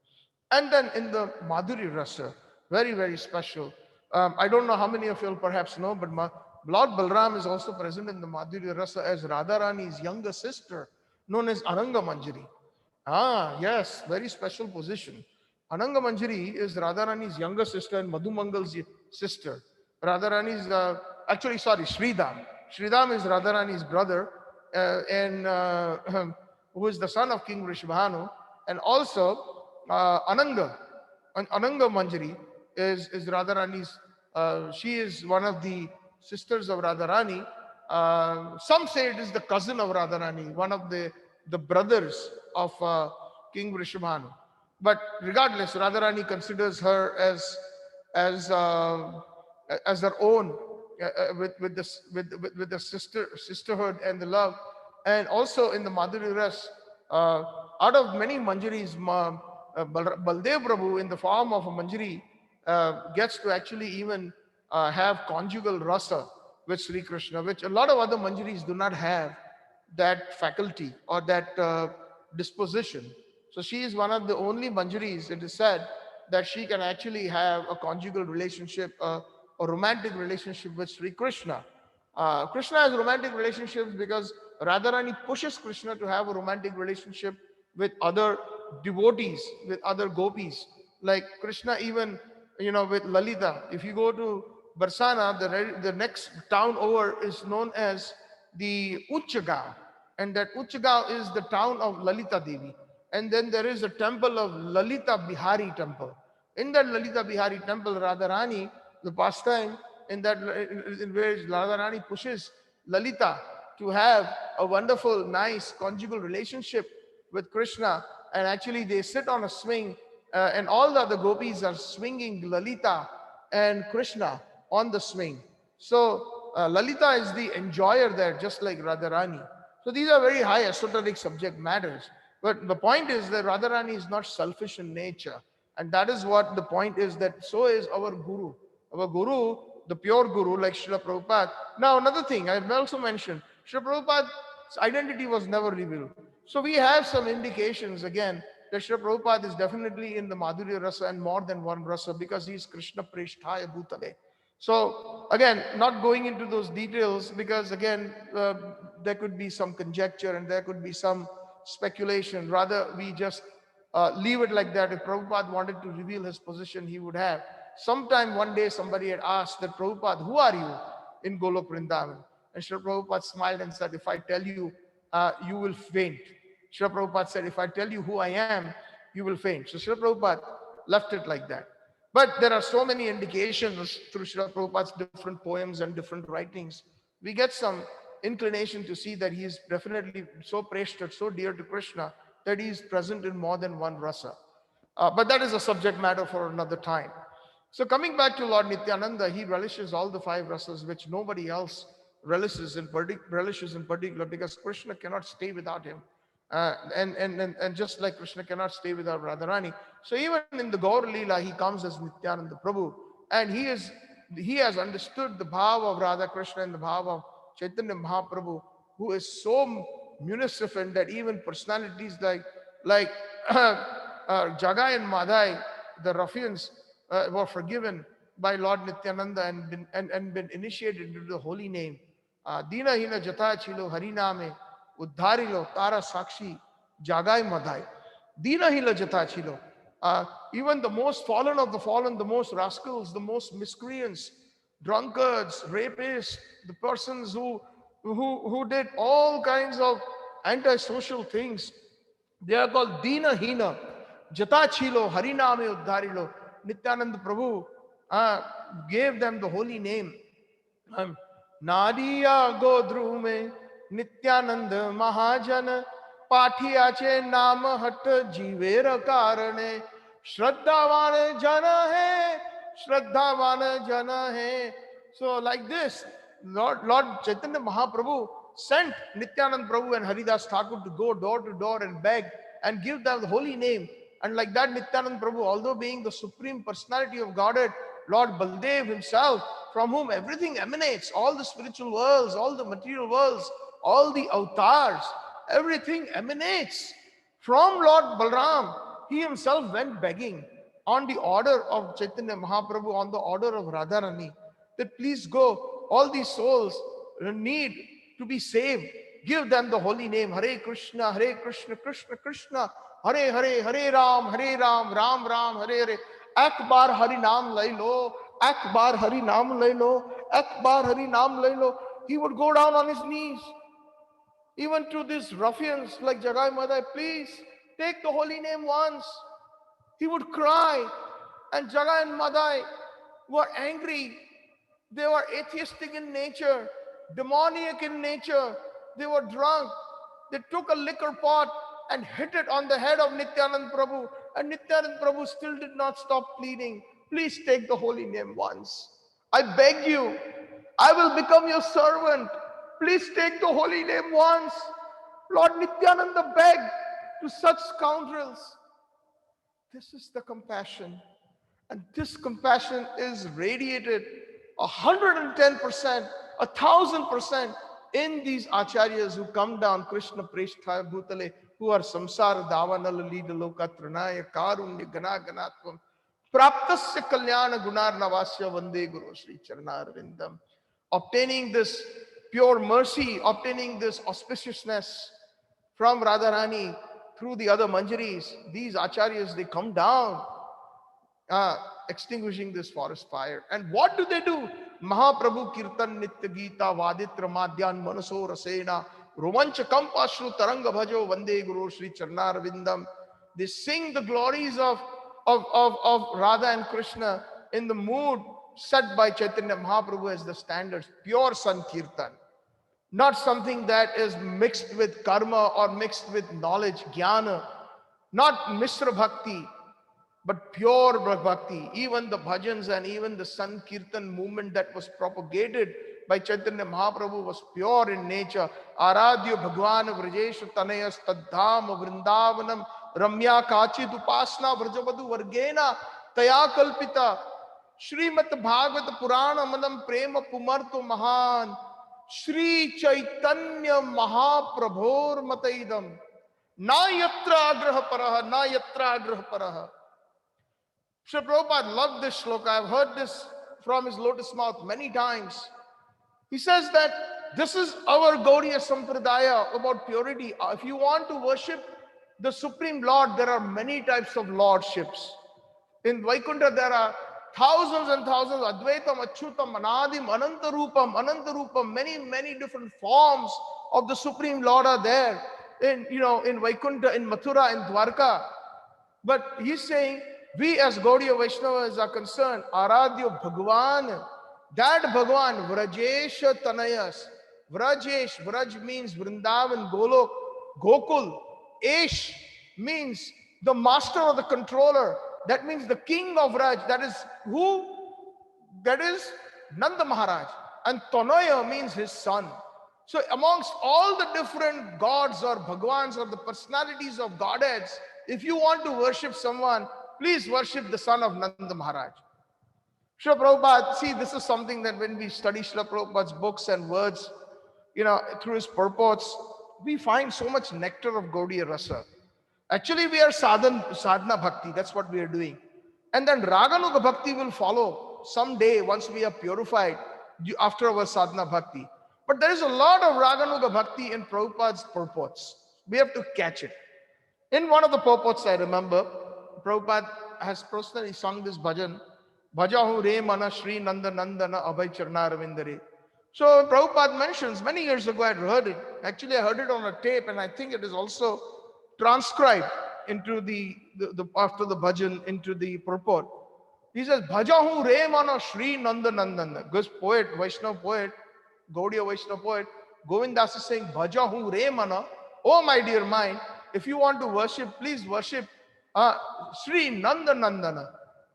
And then in the Madhuri Rasa, very, very special. I don't know how many of you will perhaps know, but Lord Balram is also present in the Madhuri Rasa as Radharani's younger sister, known as Ananga Manjari. Yes, very special position. Ananga Manjari is Radharani's younger sister and Madhumangal's sister. Radharani's, Sridham. Sridham is Radharani's brother, who is the son of King Rishabhanu. And also Ananga Manjari is Radharani's, she is one of the sisters of Radharani. Some say it is the cousin of Radharani, one of the brothers of King Rishabhanu. But regardless, Radharani considers her as her own, with the sisterhood and the love. And also in the Madhuri Ras, out of many Manjaris, Baldev Prabhu in the form of a Manjari gets to actually even have conjugal rasa with Sri Krishna, which a lot of other Manjaris do not have that faculty or that disposition. So she is one of the only Manjaris, it is said, that she can actually have a conjugal relationship, a romantic relationship with Sri Krishna. Krishna has romantic relationships because Radharani pushes Krishna to have a romantic relationship with other devotees, with other gopis. Like Krishna even, with Lalita. If you go to Barsana, the next town over is known as the Uchagaon. And that Uchagaon is the town of Lalita Devi. And then there is a temple of Lalita Bihari temple. In that Lalita Bihari temple, Radharani, the pastime in which Radharani pushes Lalita to have a wonderful, nice conjugal relationship with Krishna. And actually they sit on a swing and all the other gopis are swinging Lalita and Krishna on the swing. So Lalita is the enjoyer there, just like Radharani. So these are very high esoteric subject matters. But the point is that Radharani is not selfish in nature. And that is what the point is, that so is our Guru. Our Guru, the pure Guru, like Srila Prabhupada. Now another thing, I also mentioned, Srila Prabhupada's identity was never revealed. So we have some indications again that Srila Prabhupada is definitely in the Madhurya Rasa and more than one Rasa, because he is Krishna Presthaya Bhutale. So again, not going into those details, because again, there could be some conjecture and there could be some speculation. Rather, we just leave it like that. If Prabhupada wanted to reveal his position, he would have. Sometime one day somebody had asked that, Prabhupada, who are you in Golok Vrindavan? And Srila Prabhupada smiled and said, if I tell you, you will faint. Srila Prabhupada said, if I tell you who I am, you will faint. So Srila Prabhupada left it like that. But there are so many indications through Srila Prabhupada's different poems and different writings. We get some inclination to see that he is definitely so preshta, so dear to Krishna, that he is present in more than one rasa. But that is a subject matter for another time. So coming back to Lord Nityananda, he relishes all the five rasas, which nobody else relishes in particular, because Krishna cannot stay without him. And just like Krishna cannot stay without Radharani. So even in the Gaur Leela, he comes as Nityananda Prabhu, and he has understood the bhava of Radha Krishna and the bhava of Chaitanya Mahaprabhu, who is so munificent that even personalities like Jagai and Madhai, the ruffians, were forgiven by Lord Nityananda and been initiated into the holy name. Dina hina jata chilo hariname Uddharilo, Tara Sakshi, Jagai Madai, Dina Hila Jatachilo. Even the most fallen of the fallen, the most rascals, the most miscreants, drunkards, rapists, the persons who did all kinds of antisocial things, they are called Dina Hina, Jatachilo, Hariname Uddharilo. Nityananda Prabhu gave them the holy name. Nadiya Godru mein Nityanand Mahajan Pathiyache Naam Hat Jivera Karane Shraddhavan Jana Hai Shraddhavan Jana Hai. So like this, Lord Chaitanya Mahaprabhu sent Nityanand Prabhu and Haridas Thakur to go door to door and beg and give them the holy name. And like that, Nityanand Prabhu, although being the supreme personality of Godhead, Lord Baldev himself, from whom everything emanates, all the spiritual worlds, all the material worlds, all the avatars, everything emanates from Lord Balram. He himself went begging on the order of Chaitanya Mahaprabhu, on the order of Radharani, that please go, all these souls need to be saved. Give them the holy name, Hare Krishna, Krishna Krishna, Hare Hare, Hare Ram, Ram Ram, Hare Hare. Ek baar Hari Naam lai lo, ek baar Hari Naam lai lo, ek baar Hari Naam lai lo. He would go down on his knees, even to these ruffians like Jagai Madai, please take the holy name once. He would cry, and Jagai and Madai were angry. They were atheistic in nature, demoniac in nature. They were drunk. They took a liquor pot and hit it on the head of Nityanand Prabhu. And Nityanand Prabhu still did not stop pleading. Please take the holy name once. I beg you. I will become your servant. Please take the holy name once. Lord Nityananda begged to such scoundrels. This is the compassion. And this compassion is radiated 110%, 1000% in these acharyas who come down, Krishna Preshthaya Bhutale, who are Samsara Davanala Lida Lokatranaya Karunya Gana Ganatvam Praptasya Kalyana Gunar Navasya Vande Guru Sri Charanarvindam. Obtaining this pure mercy, obtaining this auspiciousness from Radharani through the other manjaris, these acharyas, they come down, extinguishing this forest fire. And what do? Mahaprabhu Kirtan Nitya Gita Vaditra Madhyan Manaso Rasena Romanchakam Pashru Taranga Bhajo Vande Guru Sri Charnarvindam. They sing the glories of Radha and Krishna in the mood set by Chaitanya Mahaprabhu as the standards, pure Sankirtan. Not something that is mixed with karma or mixed with knowledge, jnana. Not Mishra Bhakti, but pure bhakti. Even the bhajans and even the Sankirtan movement that was propagated by Chaitanya Mahaprabhu was pure in nature. Aradhya Bhagwan Vrajesha Tanayas Taddham Vrindavanam Ramya Kachit Upasna Vrajavadu Vargena Taya Kalpita Srimat Bhagavata Purana Manam Prema Pumarto Mahan Shri Chaitanya Mahaprabhor Mataidam Na Yatra Agraha Paraha Na Yatra Agraha Paraha. Srila Prabhupada loved this shloka. I've heard this from his lotus mouth many times. He says that this is our Gaudiya Sampradaya about purity. If you want to worship the Supreme Lord, there are many types of lordships. In Vaikuntha, there are thousands and thousands, Advaitam, Achyutam, Anadim, Anantarupam, many different forms of the Supreme Lord are there in Vaikuntha, in Mathura, in Dwarka. But he's saying, we as Gaudiya Vaishnavas are concerned, Aradhya Bhagwan, that Bhagwan, Vrajesha Tanayas, Vraj means Vrindavan, Golok, Gokul, Esh means the master or the controller, that means the king of Raj, that is who? That is Nanda Maharaj, and Tanaya means his son. So amongst all the different gods or Bhagwans or the personalities of Godheads, if you want to worship someone, please worship the son of Nanda Maharaj. Srila Prabhupada, see, this is something that when we study Srila Prabhupada's books and words, through his purports, we find so much nectar of Gaudiya Rasa. Actually, we are sadhana bhakti, that's what we are doing. And then Raganuga bhakti will follow someday once we are purified after our sadhana bhakti. But there is a lot of Raganuga Bhakti in Prabhupada's purports. We have to catch it. In one of the purports, I remember, Prabhupada has personally sung this bhajan, Bhajahu Re Mana Shri Nanda Nandana Abhay Charna Ravindare. So Prabhupada mentions, many years ago I had heard it. Actually, I heard it on a tape, and I think it is also transcribed into the after the bhajan, into the purport. He says, Bhajahu Re Mana Shri Nanda Nandana. This poet, Vaishnava poet, Gaudiya Vaishnava poet, Govindas is saying, Bhajahu Re Mana, oh my dear mind, if you want to worship, please worship Sri Nanda Nandana,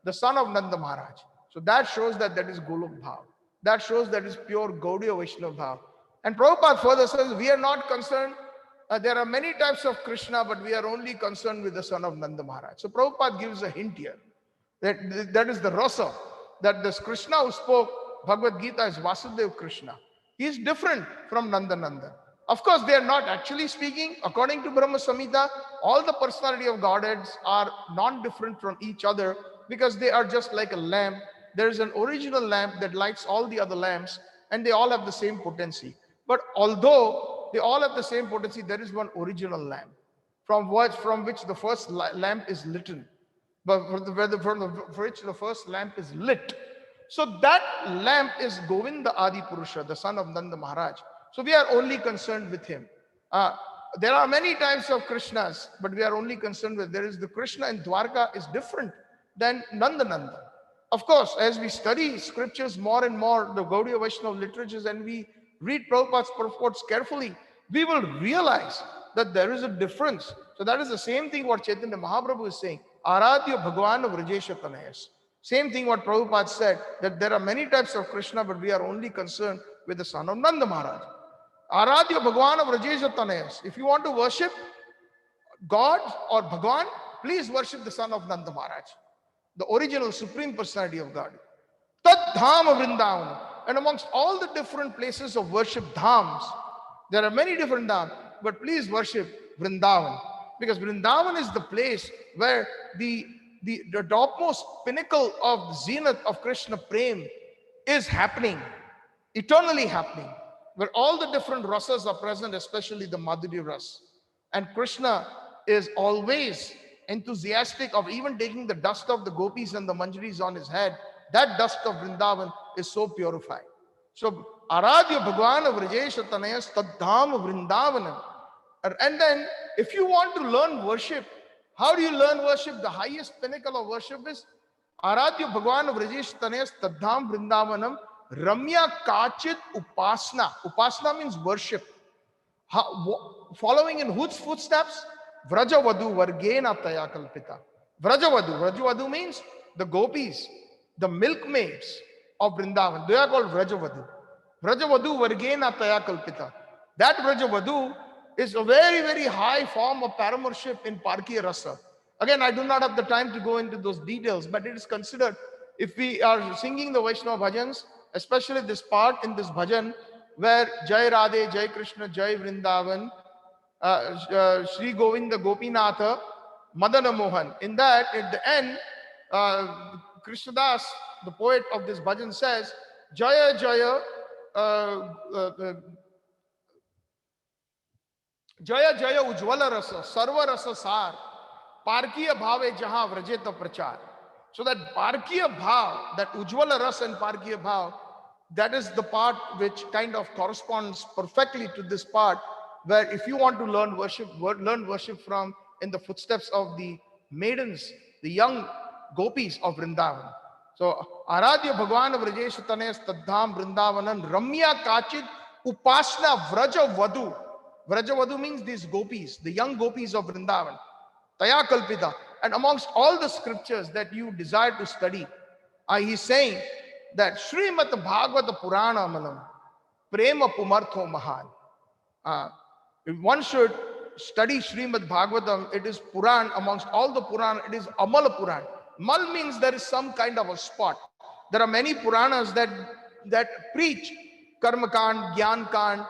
the son of Nanda Maharaj. So that shows that is Golok Bhav. That shows that is pure Gaudiya Vaishnava Bhav. And Prabhupada further says, we are not concerned, there are many types of Krishna, but we are only concerned with the son of Nanda Maharaj. So Prabhupada gives a hint here, that is the rasa, that this Krishna who spoke Bhagavad Gita is Vasudev Krishna. He is different from Nanda Nanda. Of course, they are not actually speaking. According to Brahma Samhita, all the personality of Godheads are non-different from each other because they are just like a lamp. There is an original lamp that lights all the other lamps, and they all have the same potency. But although they all have the same potency, there is one original lamp from which the first lamp is lit. But for which the first lamp is lit. So that lamp is Govinda Adi Purusha, the son of Nanda Maharaj. So we are only concerned with him. There are many types of Krishnas, but we are only concerned with, there is the Krishna in Dwarka is different than Nanda Nanda. Of course, as we study scriptures more and more, the Gaudiya Vaishnava literatures, and we read Prabhupada's purports carefully, we will realize that there is a difference. So that is the same thing what Chaitanya Mahaprabhu is saying. Aradhya Bhagwan Vrajesha Tanayas. Same thing what Prabhupada said, that there are many types of Krishna, but we are only concerned with the son of Nanda Maharaj. Aradhya Bhagwan Vrajesha Tanayas. If you want to worship God or Bhagwan, please worship the son of Nanda Maharaj, the original supreme personality of God. Tad Dham Vrindavan. And amongst all the different places of worship dhams, there are many different dhams, but please worship Vrindavan. Because Vrindavan is the place where the topmost pinnacle of the zenith of Krishna Prem is happening, eternally happening, where all the different rasas are present, especially the Madhurya ras. And Krishna is always enthusiastic of even taking the dust of the gopis and the manjaris on his head. That dust of Vrindavan is so purified. So, Aradhya Bhagwan Vrajesha Tanayas Taddham Vrindavanam. And then, if you want to learn worship, how do you learn worship? The highest pinnacle of worship is Aradhya Bhagwan Vrajesha Tanayas Taddham Vrindavanam Ramya Kachit Upasna. Upasna means worship. Following in whose footsteps? Vrajavadu Vargena Taya Kalpita. Vrajavadu means the gopis, the milkmaids of Vrindavan. They are called Vrajavadu. Vrajavadu Vargena Taya Kalpita. That Vrajavadu is a very, very high form of paramourship in Parkiya Rasa. Again, I do not have the time to go into those details, but it is considered, if we are singing the Vaishnava bhajans, especially this part in this bhajan, where Jai Radhe, Jai Krishna, Jai Vrindavan, Sri Govinda Gopinatha, Madana Mohan. In that, at the end, Krishnadas, the poet of this bhajan, says, Jaya Jaya, Jaya Jaya Ujvala Rasa, Sarva Rasa Sar, Parkiya Bhave Jaha Vrajeta Prachar. So that Parkiya Bhav, that Ujvala Rasa and Parkiya Bhav, that is the part which kind of corresponds perfectly to this part, where if you want to learn worship from in the footsteps of the maidens, the young gopis of Vrindavan. So, Aradhya Bhagwan Vrajesha Tanayas Taddham Vrindavanam Ramya Kachit Upasna Vraja Vadu. Vraja Vadu means these gopis, the young gopis of Vrindavan. Taya Kalpita. And amongst all the scriptures that you desire to study, he's saying that Srimad Bhagavata Purana Manam Prema Pumartho Mahan. If one should study Srimad Bhagavatam, it is Puran. Amongst all the Puran, it is Amala Puran. Mal means there is some kind of a spot. There are many Puranas that preach Karma Kand, Gyan Kand,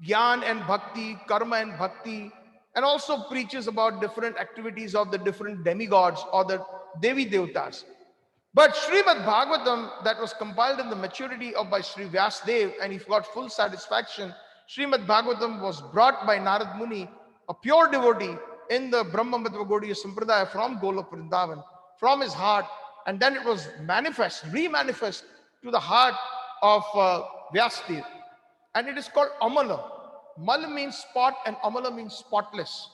Gyan and Bhakti, Karma and Bhakti, and also preaches about different activities of the different demigods or the Devi Devtas. But Srimad Bhagavatam, that was compiled in the maturity of by Sri Vyasdev, and he got full satisfaction. Srimad Bhagavatam was brought by Narad Muni, a pure devotee in the Brahma Madhva Gaudiya Sampradaya from Golok Vrindavan, from his heart, and then it was re-manifest to the heart of Vyasdev. And it is called Amala. Mal means spot and Amala means spotless,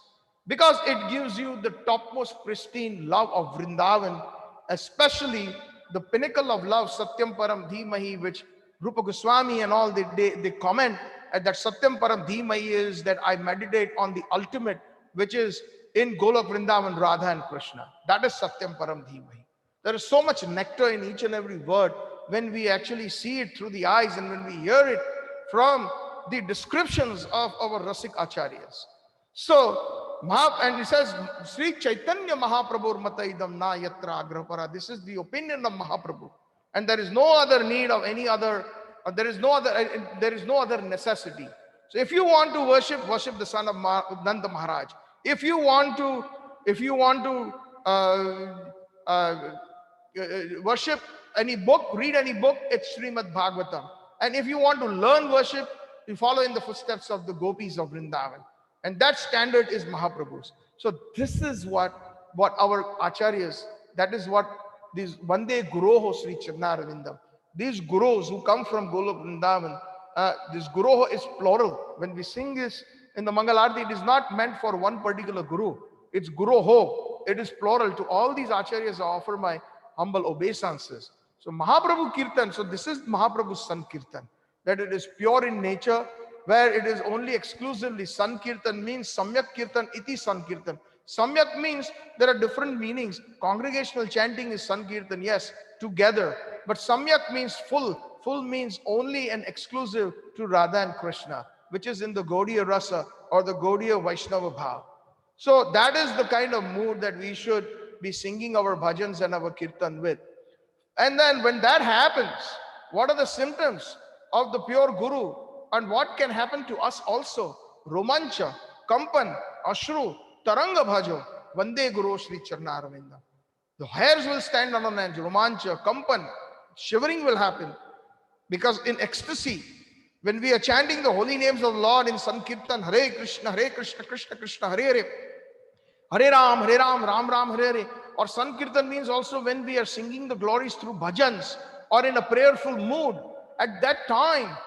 because it gives you the topmost pristine love of Vrindavan, especially the pinnacle of love, Satyam Param Dhimahi, which Rupa Goswami and all, they comment at that Satyam Param Dhimahi is that I meditate on the ultimate, which is in Golok Vrindavan, Radha and Krishna. That is Satyam Param Dhimahi. There is so much nectar in each and every word when we actually see it through the eyes and when we hear it from the descriptions of our Rasik Acharyas. So, and he says, Sri Chaitanya Mahaprabhu Mataidam Na Yatra Agrapara. This is the opinion of Mahaprabhu. And there is no other need of any other, there is no other necessity. So if you want to worship the son of Nanda Maharaj. If you want to worship any book, read any book, it's Srimad Bhagavatam. And if you want to learn worship, you follow in the footsteps of the gopis of Vrindavan. And that standard is Mahaprabhu's. So this is what our acharyas, that is what these Vande Guroho Sri Chirnaravindam, these gurus who come from Golok Vrindavan, this Guroho is plural. When we sing this in the Mangalarti, it is not meant for one particular guru. It's Guroho. It is plural. To all these acharyas I offer my humble obeisances. So Mahaprabhu Kirtan, so this is Mahaprabhu's Sankirtan, that it is pure in nature, where it is only exclusively Sankirtan means Samyak Kirtan iti Sankirtan. Samyak means there are different meanings. Congregational chanting is Sankirtan, yes, together. But Samyak means full. Full means only and exclusive to Radha and Krishna, which is in the Gaudiya Rasa or the Gaudiya Vaishnava Bhav. So that is the kind of mood that we should be singing our bhajans and our kirtan with. And then when that happens, what are the symptoms of the pure Guru? And what can happen to us also? Romancha, Kampan, Ashru, Taranga Bhajo, Vande Guru Sri Charnaravinda. The hairs will stand on an edge, Romancha, Kampan, shivering will happen. Because in ecstasy, when we are chanting the holy names of Lord in Sankirtan, Hare Krishna, Krishna Krishna, Hare Hare, Hare Ram, Ram Ram, Hare Hare. Or Sankirtan means also when we are singing the glories through bhajans or in a prayerful mood. At that time,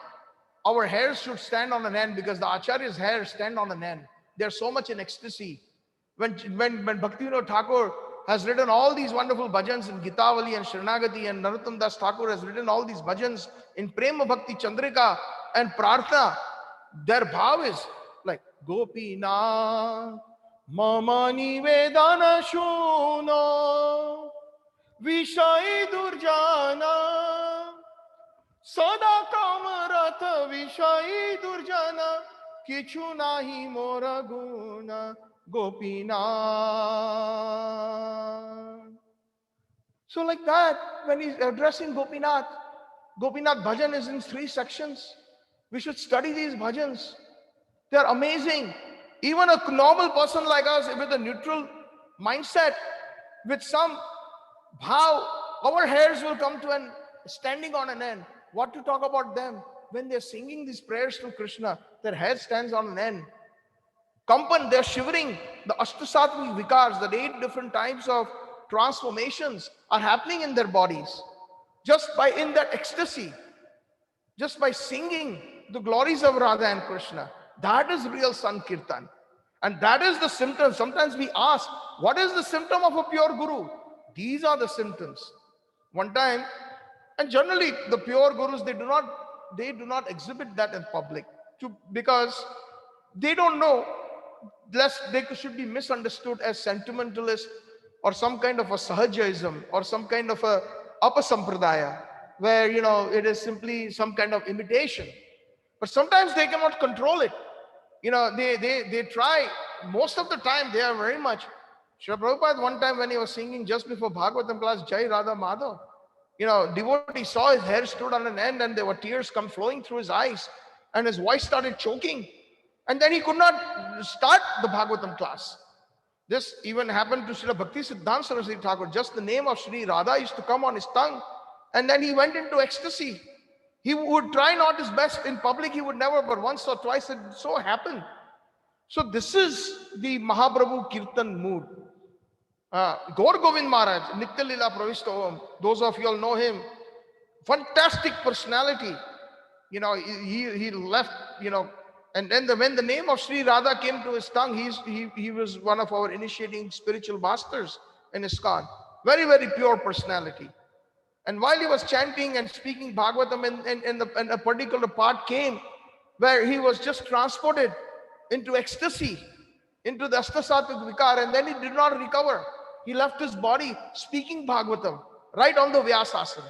our hairs should stand on an end, because the Acharya's hairs stand on an end. They are so much in ecstasy. When Bhaktivinoda Thakur has written all these wonderful bhajans in Gitavali and Sharanagati, and Narottam Das Thakur has written all these bhajans in Prema Bhakti Chandrika and Prarthana, their bhav is like Gopinath Mama Nivedana Shuno Vishai Durjana Sada Kamaratha Vishai Durjana Kichu Nahi Mora Guna Gopinath. So like that, when he's addressing Gopinath, Gopinath bhajan is in 3 sections. We should study these bhajans. They are amazing. Even a normal person like us with a neutral mindset, with some bhav, our hairs will come to an standing on an end. What to talk about them? When they're singing these prayers to Krishna, their hair stands on an end. Kampan, they're shivering. The Ashtasatvi Vikars, the 8 different types of transformations are happening in their bodies. Just by in that ecstasy, just by singing the glories of Radha and Krishna. That is real Sankirtan. And that is the symptom. Sometimes we ask, what is the symptom of a pure Guru? These are the symptoms. One time, and generally the pure Gurus, they do not exhibit that in public, because they don't know, lest they should be misunderstood as sentimentalist or some kind of a sahajaism or some kind of a apasampradaya, where it is simply some kind of imitation. But sometimes they cannot control it. They try. Most of the time they are very much. Srila Prabhupada, one time when he was singing just before Bhagavatam class, Jai Radha Madhav, devotee saw his hair stood on an end and there were tears come flowing through his eyes and his voice started choking. And then he could not start the Bhagavatam class. This even happened to Srila Bhakti Siddhanta Saraswati Thakur. Just the name of Sri Radha used to come on his tongue, and then he went into ecstasy. He would try not his best in public, he would never, but once or twice it so happened. So this is the Mahaprabhu Kirtan mood. Gaur Govind Maharaj, Nitya Lila Pravishta, those of you all know him, fantastic personality. You know, he left, you know, and then when the name of Sri Radha came to his tongue, he was one of our initiating spiritual masters in Iskcon. Very, very pure personality. And while he was chanting and speaking Bhagavatam, and a particular part came where he was just transported into ecstasy, into the Ashtasattvic Vikar, and then he did not recover. He left his body speaking Bhagavatam right on the Vyasasana.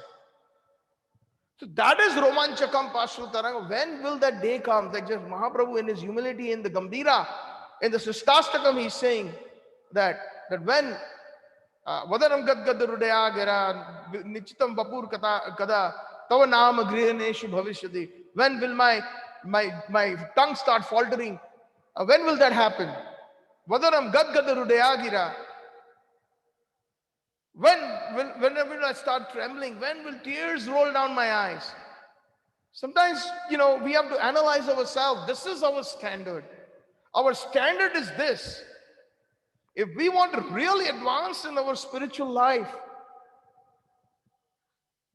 So that is Romanchakam Pashrutaranga. When will that day come? Like just Mahaprabhu in his humility, in the Gambhira, in the Sistastakam, he's saying that when Vadaram Gadgadurudaya Gira Nichitam Vapur Kada Tava Nama Grihaneshu Bhavishyati. When will my tongue start faltering? When will that happen? Vadaram Gadgadurudaya Gira. When will I start trembling? When will tears roll down my eyes? Sometimes, you know, we have to analyze ourselves. This is our standard. Our standard is this. If we want to really advance in our spiritual life,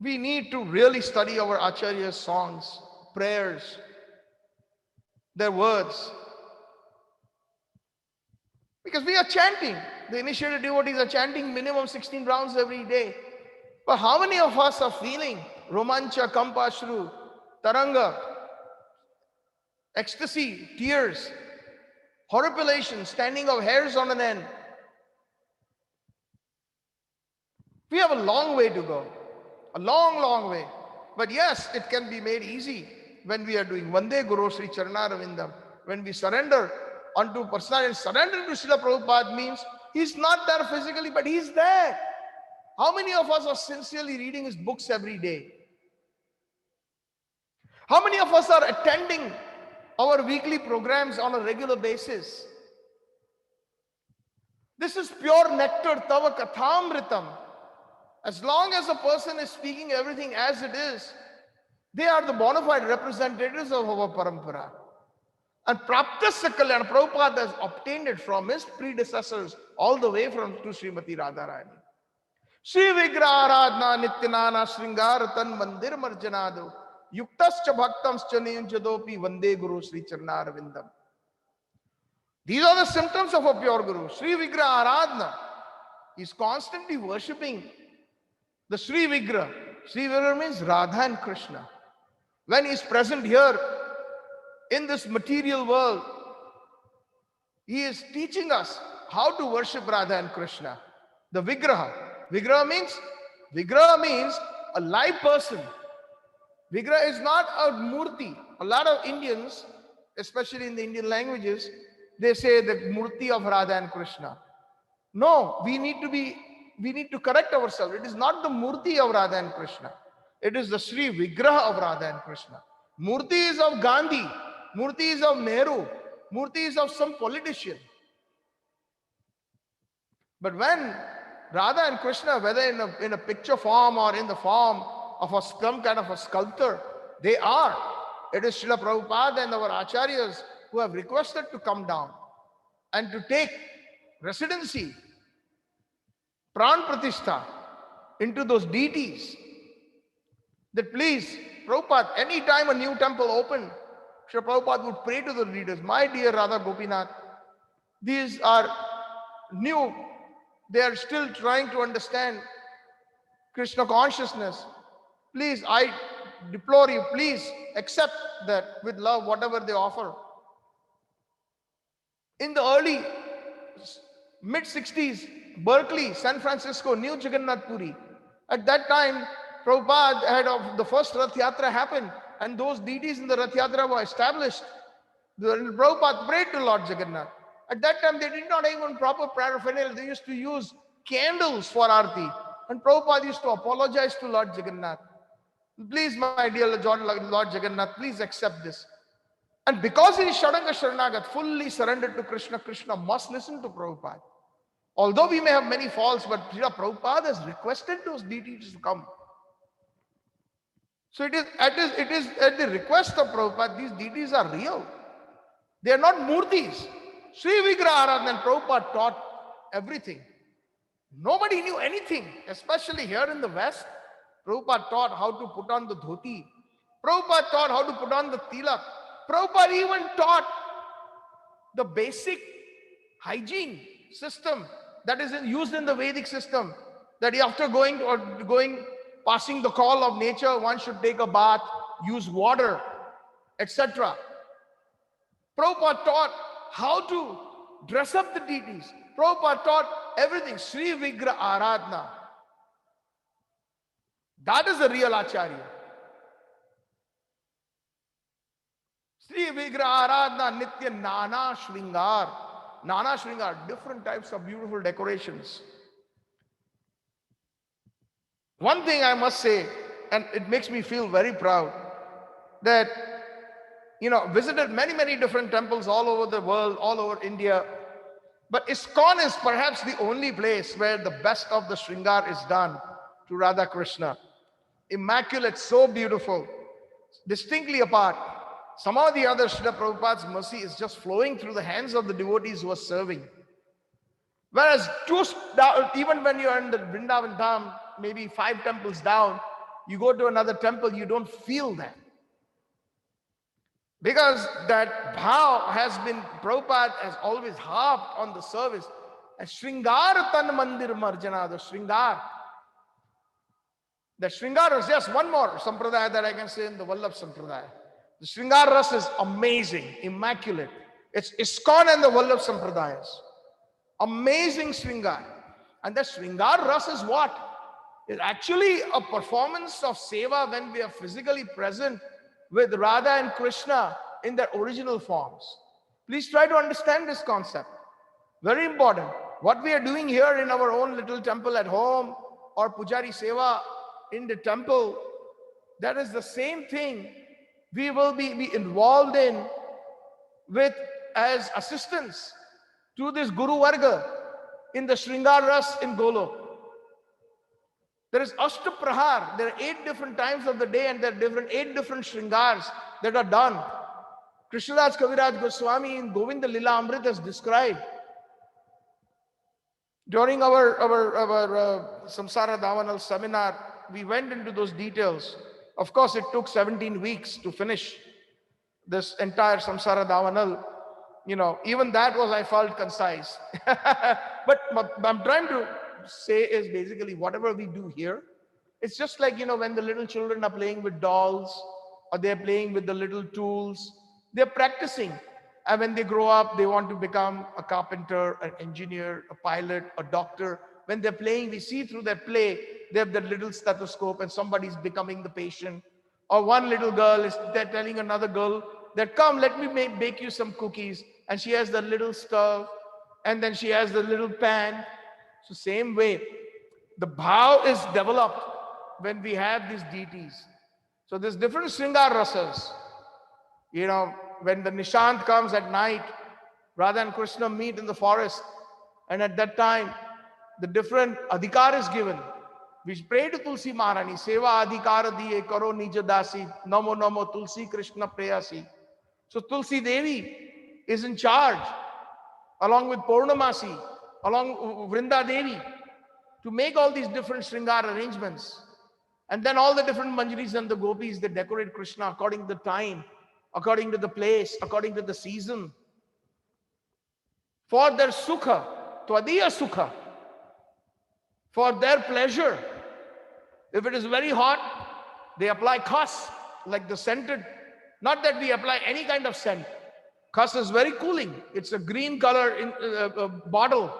we need to really study our Acharya's songs, prayers, their words. Because we are chanting. The initiated devotees are chanting minimum 16 rounds every day. But how many of us are feeling Romancha, Kampashru, Taranga, ecstasy, tears, horripilation, standing of hairs on an end? We have a long way to go. A long, long way. But yes, it can be made easy when we are doing Vande Guru Sri Charanaravindam. When we surrender unto personality, and surrender to Srila Prabhupada means he's not there physically, but he's there. How many of us are sincerely reading his books every day? How many of us are attending our weekly programs on a regular basis? This is pure nectar, tava kathamritam. As long as a person is speaking everything as it is, they are the bona fide representatives of our parampara. And Praptasya Kalyan, Prabhupada has obtained it from his predecessors all the way from to Srimati Radharani. Sri Vigraha Aradhana Nityanana Sringar Tan Mandir Marjanado Yuktascha Bhaktamscha Niyunchadopi Vande Guru Sri Charanaravindam. These are the symptoms of a pure Guru. Sri Vigraha Aradhana. He's constantly worshipping the Sri Vigraha. Sri Vigraha means Radha and Krishna. When he's present here in this material world, he is teaching us how to worship Radha and Krishna. The Vigraha. Vigraha means a live person. Vigraha is not a murti. A lot of Indians, especially in the Indian languages, they say the murti of Radha and Krishna. No, we need to correct ourselves. It is not the murti of Radha and Krishna. It is the Sri Vigraha of Radha and Krishna. Murti is of Gandhi. Murti is of Nehru. Murti is of some politician. But when Radha and Krishna, whether in a picture form or in the form of some kind of a sculptor, they are. It is Srila Prabhupada and our Acharyas who have requested to come down and to take residency, Pran Pratishtha, into those deities. That please, Prabhupada, anytime a new temple opened, Srila Prabhupada would pray to the leaders, my dear Radha Gopinath, these are new. They are still trying to understand Krishna consciousness. Please, I deplore you, please accept that with love, whatever they offer. In the early mid-60s, Berkeley, San Francisco, New Jagannath Puri. At that time, Prabhupada had of the first Rath Yatra happened, and those deities in the Rath Yatra were established. Prabhupada prayed to Lord Jagannath. At that time, they did not have even proper paraphernalia. They used to use candles for Aarti. And Prabhupada used to apologize to Lord Jagannath. Please, my dear Lord Jagannath, please accept this. And because he is Shadanga Sharanagat, fully surrendered to Krishna, Krishna must listen to Prabhupada. Although we may have many faults, but Srila Prabhupada has requested those deities to come. So it is at the request of Prabhupada, these deities are real. They are not murtis. Sri Vigraha Aradhana, and Prabhupada taught everything. Nobody knew anything, especially here in the West. Prabhupada taught how to put on the dhoti. Prabhupada taught how to put on the tilak. Prabhupada even taught the basic hygiene system that is used in the Vedic system. That after passing the call of nature, one should take a bath, use water, etc. Prabhupada taught how to dress up the deities. Prabhupada taught everything. Sri Vigraha Aradhana. That is the real Acharya. Sri Vigraha Aradhana Nitya Nana Shringar. Nana Shringar, different types of beautiful decorations. One thing I must say, and it makes me feel very proud, that, visited many different temples all over the world, all over India. But Iskcon is perhaps the only place where the best of the Shringar is done to Radha Krishna. Immaculate, so beautiful, distinctly apart. Some of the other Srila Prabhupada's mercy is just flowing through the hands of the devotees who are serving. Whereas even when you are in the Vrindavan Dham, maybe 5 temples down, you go to another temple, you don't feel that. Because that bhav has been, Prabhupada has always harped on the service. And Shringar Tan Mandir Marjana, the Shringar. The Shringar is just one more sampradaya that I can say in the Vallabh Sampradaya. The Shringar Ras is amazing, immaculate. It's Iskcon and the Vallabh Sampradayas. Amazing Shringar. And the Shringar Ras is what? It's actually a performance of seva when we are physically present with Radha and Krishna in their original forms. Please try to understand this concept. Very important. What we are doing here in our own little temple at home or Pujari Seva in the temple, that is the same thing we will be involved in with as assistants to this Guru Varga in the Shringar Ras in Golok. There is Ashtaprahar. There are 8 different times of the day and there are 8 different Shringars that are done. Krishnadas Kaviraj Goswami in Govinda Lila Amrit has described. During our Samsara Davanala seminar, we went into those details. Of course, it took 17 weeks to finish this entire Samsara Davanal. Even that was, I felt, concise. But I'm trying to say is basically whatever we do here, it's just like, when the little children are playing with dolls or they're playing with the little tools, they're practicing. And when they grow up, they want to become a carpenter, an engineer, a pilot, a doctor. When they're playing, we see through their play, they have that little stethoscope and somebody's becoming the patient. Or one little girl they're telling another girl that, come, let me bake you some cookies. And she has the little stove and then she has the little pan. So same way, the bhav is developed when we have these deities. So there's different Shringar Rasas. When the Nishant comes at night, Radha and Krishna meet in the forest. And at that time, the different adhikar is given. We pray to Tulsi Maharani, Seva adhikara diye karo nija dasi, namo namo Tulsi Krishna prayasi. So Tulsi Devi is in charge, along with Purnamasi, along with Vrinda Devi, to make all these different Shringar arrangements. And then all the different Manjaris and the Gopis, they decorate Krishna according to the time, according to the place, according to the season. For their sukha, tvadiya sukha, for their pleasure. If it is very hot, they apply khas, like the scented. Not that we apply any kind of scent. Khas is very cooling. It's a green color in a bottle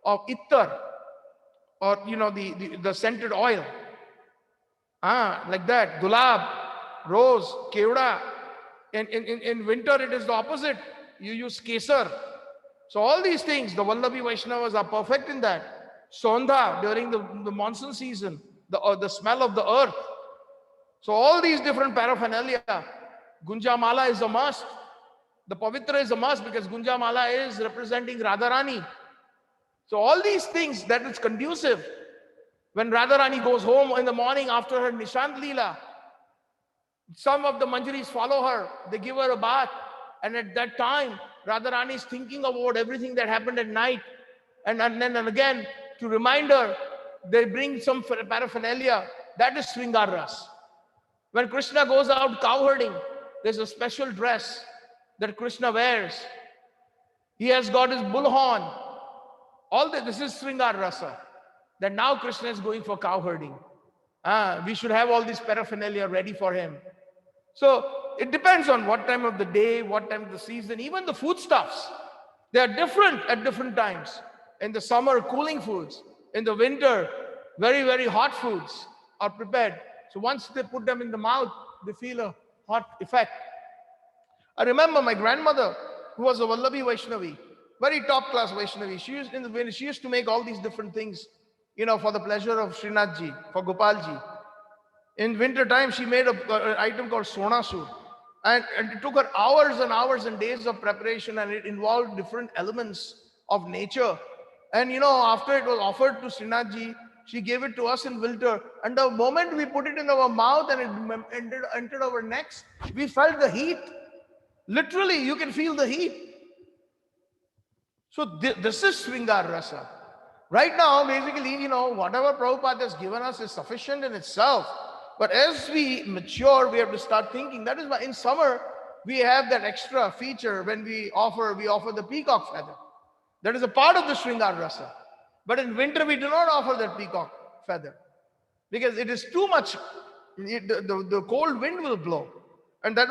of ittar, or the scented oil. Like that. Gulab, rose, kevda. In winter, it is the opposite. You use kesar. So all these things, the Vallabhi Vaishnavas are perfect in that. Sondha during the monsoon season, the smell of the earth. So all these different paraphernalia. Gunja Mala is a must. The Pavitra is a must because Gunja Mala is representing Radharani. So all these things that is conducive. When Radharani goes home in the morning after her Nishant Leela, some of the Manjaris follow her, they give her a bath. And at that time, Radharani is thinking about everything that happened at night. And then and again, to remind her, they bring some paraphernalia. That is Sringar Ras. When Krishna goes out cow herding, there's a special dress that Krishna wears. He has got his bullhorn. All this is Sringar Rasa. That now Krishna is going for cow herding. We should have all this paraphernalia ready for him. So it depends on what time of the day, what time of the season, even the foodstuffs. They are different at different times. In the summer, cooling foods. In the winter, very, very hot foods are prepared. So once they put them in the mouth, they feel a hot effect. I remember my grandmother, who was a Vallabhi Vaishnavi, very top class Vaishnavi. She used to make all these different things, for the pleasure of Srinathji, for Gopalji. In winter time, she made an item called Sonasur. And it took her hours and hours and days of preparation, and it involved different elements of nature. And after it was offered to Srinathji, she gave it to us in winter. And the moment we put it in our mouth and it entered our necks, we felt the heat. Literally, you can feel the heat. So this is Sringar Rasa. Right now, basically, whatever Prabhupada has given us is sufficient in itself. But as we mature, we have to start thinking. That is why in summer, we have that extra feature when we offer the peacock feather. That is a part of the Sringar Rasa. But in winter, we do not offer that peacock feather because it is too much. The cold wind will blow, and the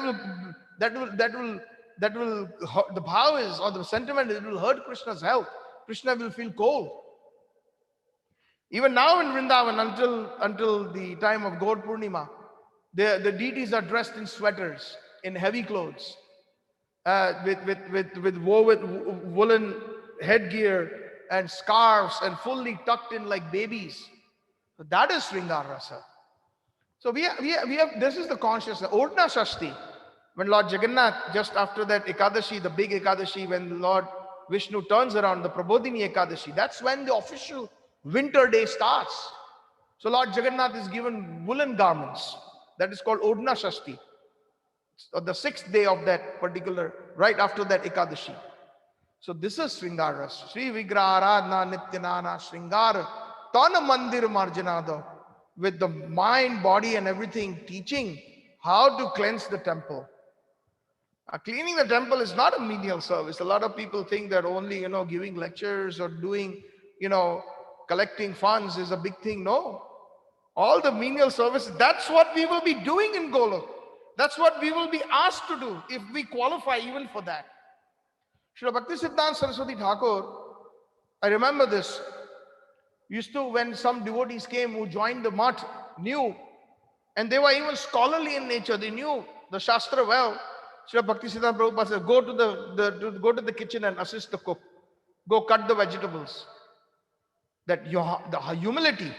bhav is, or the sentiment, it will hurt Krishna's health. Krishna will feel cold. Even now in Vrindavan, until the time of Gaur Purnima, the deities are dressed in sweaters, in heavy clothes, with woolen headgear and scarves, and fully tucked in like babies. So that is Sringar Rasa. So we have this is the consciousness. Odna Shashti, when Lord Jagannath, just after that Ekadashi, the big Ekadashi, when Lord Vishnu turns around, the Prabodhini Ekadashi, that's when the official winter day starts. So Lord Jagannath is given woolen garments. That is called Odna Shashti. The 6th day of that particular, right after that Ekadashi. So this is Sringar Rasa. Sri Vigraha Aradhana Nityanana Sringara Tana Mandir Marjanada, with the mind, body and everything, teaching how to cleanse the temple. Cleaning the temple is not a menial service. A lot of people think that only, giving lectures or doing, collecting funds is a big thing. No. All the menial services, that's what we will be doing in Golok. That's what we will be asked to do if we qualify even for that. Srila Bhaktisiddhanta Saraswati Thakur, I remember this, used to, when some devotees came who joined the mutt, knew, and they were even scholarly in nature, they knew the Shastra well. Srila Bhaktisiddhanta Prabhupada said, go to the kitchen and assist the cook. Go cut the vegetables. That the humility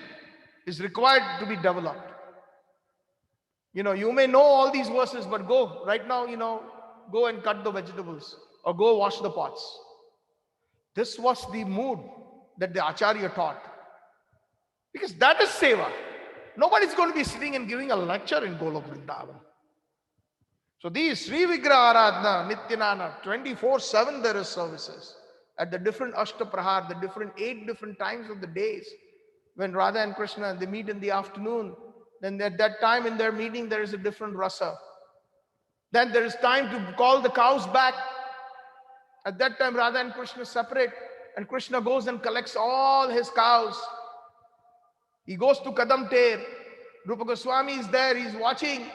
is required to be developed. You may know all these verses, but go right now, go and cut the vegetables or go wash the pots. This was the mood that the Acharya taught. Because that is seva. Nobody's going to be sitting and giving a lecture in Golok Vrindavan. So these Sri Vigraha Aradhana, Nityanana, 24/7 there is services. At the different Ashtaprahar, the 8 different times of the days. When Radha and Krishna, they meet in the afternoon. Then at that time in their meeting, there is a different rasa. Then there is time to call the cows back. At that time, Radha and Krishna separate. And Krishna goes and collects all his cows. He goes to Kadam Ter. Rupa Goswami is there, he's watching.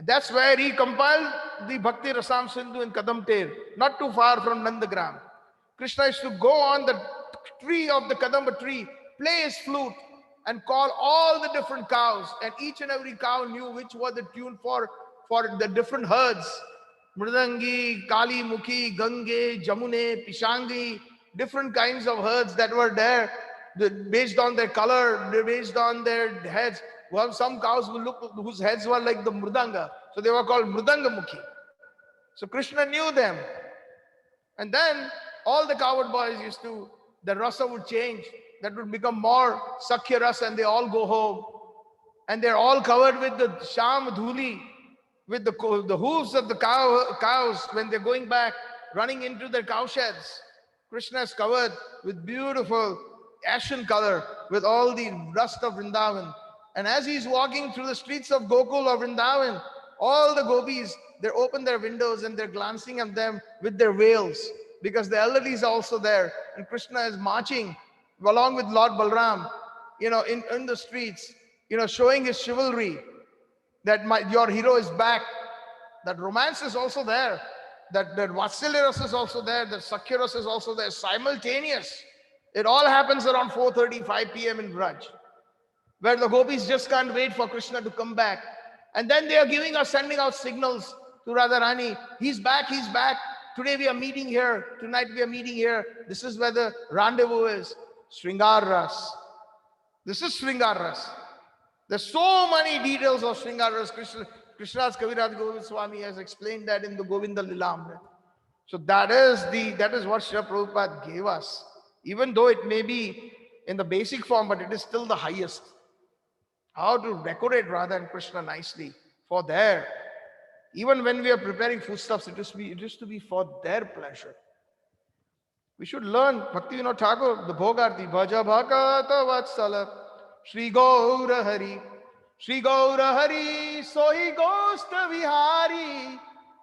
That's where he compiled the Bhakti Rasam Sindhu in Kadam Ter, not too far from Nandagram. Krishna used to go on the tree of the Kadamba tree, play his flute, and call all the different cows. And each and every cow knew which was the tune for the different herds. Mridangi, Kali Mukhi, Gange, Jamune, Pishangi, different kinds of herds that were there, based on their color, based on their heads. Well, some cows whose heads were like the Mridanga. So they were called Mridanga Mukhi. So Krishna knew them. And then all the cowherd boys used to the rasa would change. That would become more Sakhya rasa, and they all go home. And they're all covered with the sham dhuli, with the hooves of the cows when they're going back, running into their cow sheds. Krishna is covered with beautiful ashen color, with all the dust of Vrindavan. And as he's walking through the streets of Gokul or Vrindavan, all the gopis, they open their windows and they're glancing at them with their veils, because the elderlies are also there. And Krishna is marching along with Lord Balram, in the streets, showing his chivalry, that your hero is back. That romance is also there. That Vatsalya Rasa is also there. That Sakhya Rasa is also there. Simultaneous. It all happens around 4:35 p.m. in Braj, where the gopis just can't wait for Krishna to come back. And then they are sending out signals to Radharani. He's back, he's back. Today we are meeting here. Tonight we are meeting here. This is where the rendezvous is. Shringar Ras. This is Shringar Ras. There's so many details of Shringar Ras. Krishna's Kaviraj Govind Swami has explained that in the Govinda Lilamrita. So that is what Srila Prabhupada gave us. Even though it may be in the basic form, but it is still the highest. How to decorate Radha and Krishna nicely for their, even when we are preparing foodstuffs, it is to be for their pleasure. We should learn Bhakti Vinod Thakur, the Bhogarti, Bhaja Bhakata Vatsala, Shri Gaura Hari, Shri Gaura Hari, Sohi Gosta Vihari,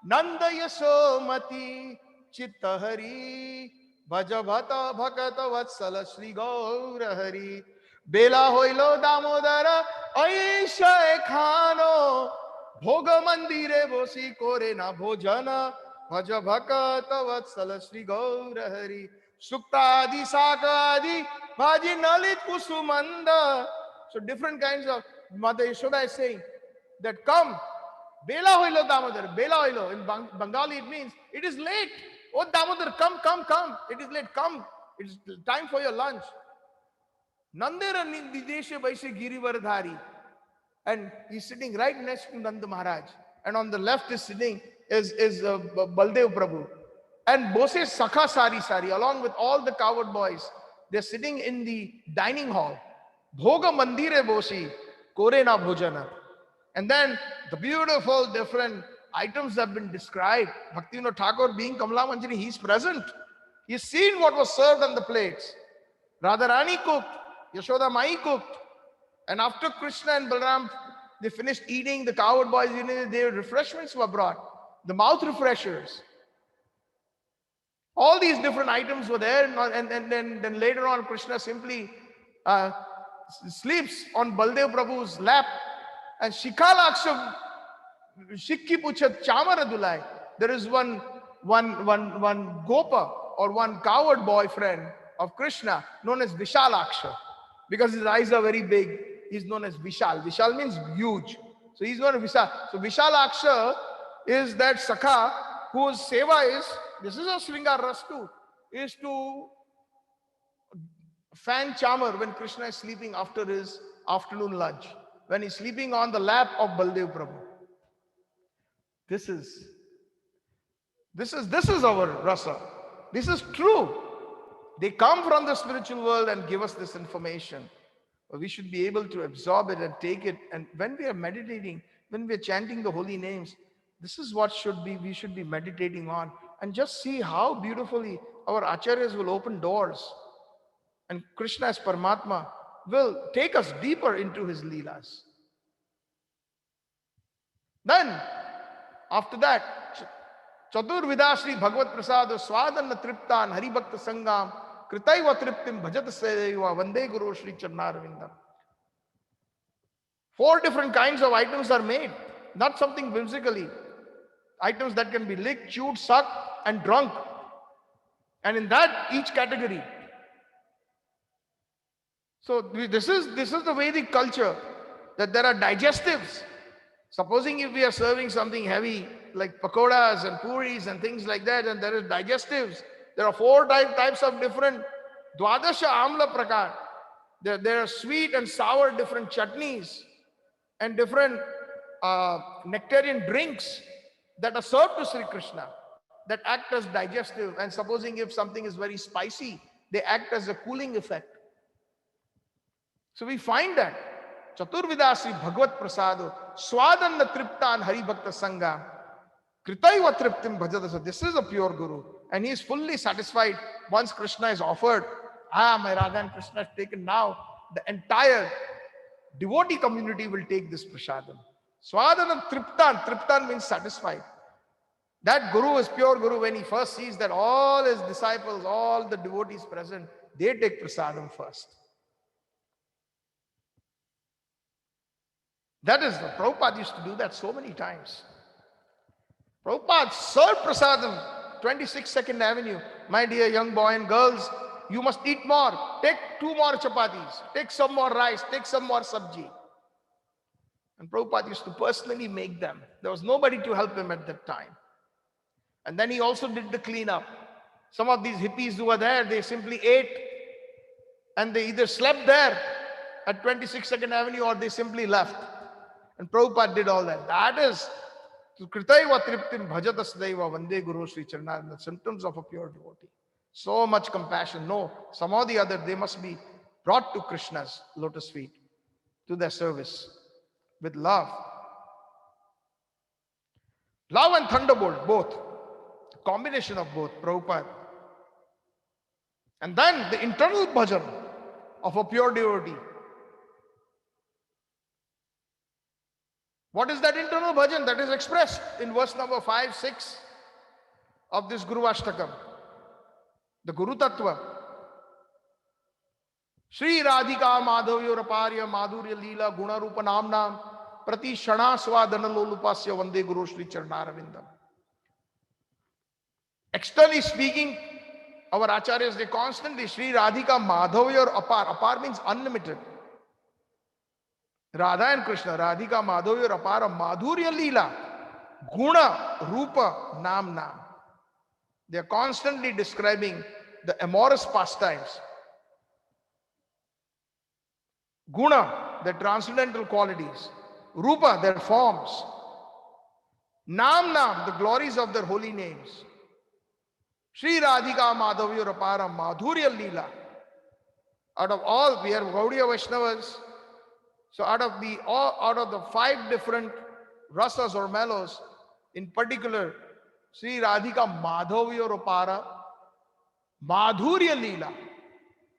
Nanda Yasomati, Chitta Hari, Bhaja Bhakata Vatsala, Shri Gaura Hari, Bela Hoilo Damodara, Aisha Khano, Bhoga Mandire Bosi Kore na Bhojana, Bhaja Bhakata Vatsala Shri Gaura Hari, Sukta Adi Saka Adi, Bhaji Nalit Kusumanda. So different kinds of, Mother Yashoda is saying that come, Bela Hoilo Damodar, Bela Hoilo. In Bengali it means it is late. Oh Damodar, come. It is late, come. It is time for your lunch. Nandera Nidesha Vaisya Girivardhari. And he's sitting right next to Nanda Maharaj. And on the left is sitting is Baldev Prabhu. And Bose Sakha Sari, along with all the coward boys, they're sitting in the dining hall. Bhoga Mandire Bosi, Korena Bhojana. And then the beautiful different items have been described. Bhaktivinoda Thakur being Kamala Manjari, he's present. He's seen what was served on the plates. Radharani cooked, Yashoda Mai cooked. And after Krishna and Balram, they finished eating, the coward boys, their refreshments were brought. The mouth refreshers. All these different items were there. And then later on, Krishna simply sleeps on Baldev Prabhu's lap. And Shikhalaksha, Shikki Puchat Chamara Dulai. There is one Gopa or one coward boyfriend of Krishna known as Vishalaksha. Because his eyes are very big, he's known as Vishal. Vishal means huge. So he's known as Vishal. So Vishalaksha is that Sakha whose seva is, this is a Sringar Ras too, is to fan Chamar when Krishna is sleeping after his afternoon lunch. When he's sleeping on the lap of Baldev Prabhu. This is our rasa. This is true. They come from the spiritual world and give us this information. But we should be able to absorb it and take it. And when we are meditating, when we are chanting the holy names, this is what we should be meditating on. And just see how beautifully our acharyas will open doors. And Krishna as Paramatma will take us deeper into his leelas. Then, after that, Chatur Vidashri Bhagavad Prasad Swadanna Triptan Hari Bhakta Sangam Kritaiva Triptim Bhajat Seva Vande Guru Shri Charnarvindam. 4 different kinds of items are made, not something whimsically. Items that can be licked, chewed, sucked, and drunk. And in that, each category. So this is the Vedic culture, that there are digestives. Supposing if we are serving something heavy, like pakoras and puris and things like that, and there is digestives, there are 4 types of different Dwadasha Amla Prakar. There are sweet and sour different chutneys and different nectarian drinks that are served to Sri Krishna that act as digestive. And supposing if something is very spicy, They act as a cooling effect. So we find that Chaturvidasi Bhagavad Prasado Swadanna Triptan Hari Bhakta Sangha Kritaiva Triptim Bhajadasa. This is a pure Guru. And he is fully satisfied once Krishna is offered. My Radha and Krishna is taken now. The entire devotee community will take this prasadam. Swadana Triptan. Triptan means satisfied. That Guru is pure Guru when he first sees that all his disciples, all the devotees present, they take prasadam first. That is, the Prabhupada used to do that so many times. Prabhupada served prasadam, 22nd Avenue. My dear young boy and girls, you must eat more. Take 2 more chapatis. Take some more rice. Take some more sabji. And Prabhupada used to personally make them. There was nobody to help him at that time. And then he also did the cleanup. Some of these hippies who were there, they simply ate and they either slept there at 22nd Avenue or they simply left. And Prabhupada did all that. That is Kritaiva Triptim Bhajatasdaiva Vande Guru Sri Charana, the symptoms of a pure devotee. So much compassion. No, some or the other, they must be brought to Krishna's lotus feet, to their service, with love. Love and thunderbolt, both. Combination of both, Prabhupada. And then the internal bhajan of a pure devotee. What is that internal bhajan? That is expressed in verse number 5, 6 of this Gurvashtakam. The Guru Tattva. Shri Radhika Madhavya Raparya Madhurya Leela Guna Rupa Namnam Prati Shana Swadana Lolupasya Vande Guru Sri Charanaravindam. Externally speaking, our acharyas, they constantly Shri Radhika Madhavya Apar. Apar means unlimited. Radha and Krishna, Radhika Madhavya Apara Madhurya Leela Guna Rupa Nam Nam. They are constantly describing the amorous pastimes. Guna, their transcendental qualities. Rupa, their forms. Nam Nam, the glories of their holy names. Shri Radhika Madhavya Rapara Madhurya Leela. Out of all, we have Gaudiya Vaishnavas. So out of the 5 different rasas or mellows, in particular, Sri Radhika Madhavya Rapara Madhurya Leela,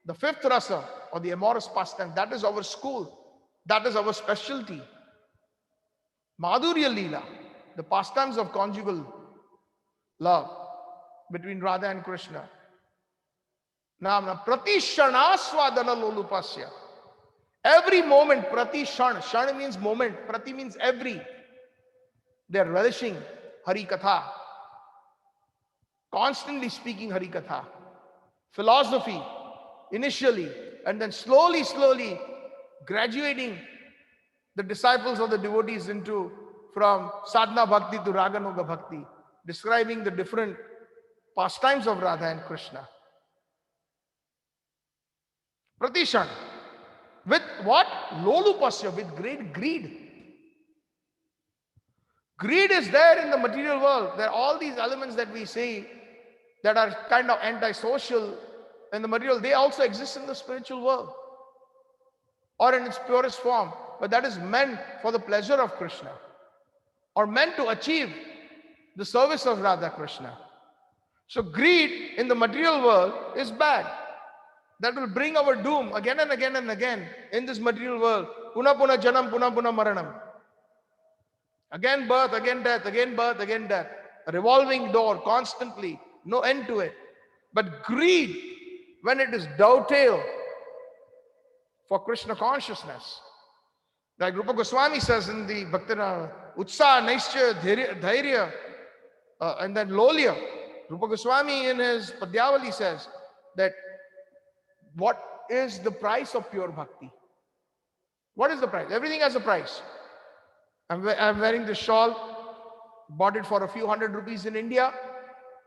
the 5th rasa or the amorous pastime, that is our school. That is our specialty. Madhurya Leela, the pastimes of conjugal love between Radha and Krishna. Namna Prati Shana Swadana Lolupasya. Every moment, Prati Shan. Shan means moment. Prati means every. They are relishing Hari Katha. Constantly speaking Hari Katha. Philosophy, initially, and then slowly graduating the disciples of the devotees into from sadhana bhakti to raganuga bhakti, describing the different pastimes of Radha and Krishna. Pratishan. With what? Lolupasya, with great greed. Greed is there in the material world. There are all these elements that we see that are kind of antisocial in the material. They also exist in the spiritual world or in its purest form. But that is meant for the pleasure of Krishna or meant to achieve the service of Radha Krishna. So greed in the material world is bad. That will bring our doom again and again and again in this material world. Puna puna janam, puna puna maranam. Again birth, again death, again birth, again death. A revolving door constantly, no end to it. But greed, when it is dovetailed for Krishna consciousness, like Rupa Goswami says in the Bhaktina, Utsa, Naishya, Dhairya, and then Lolya. Rupa Goswami in his Padyavali says that what is the price of pure bhakti? What is the price? Everything has a price. I'm wearing this shawl, bought it for a few hundred rupees in India.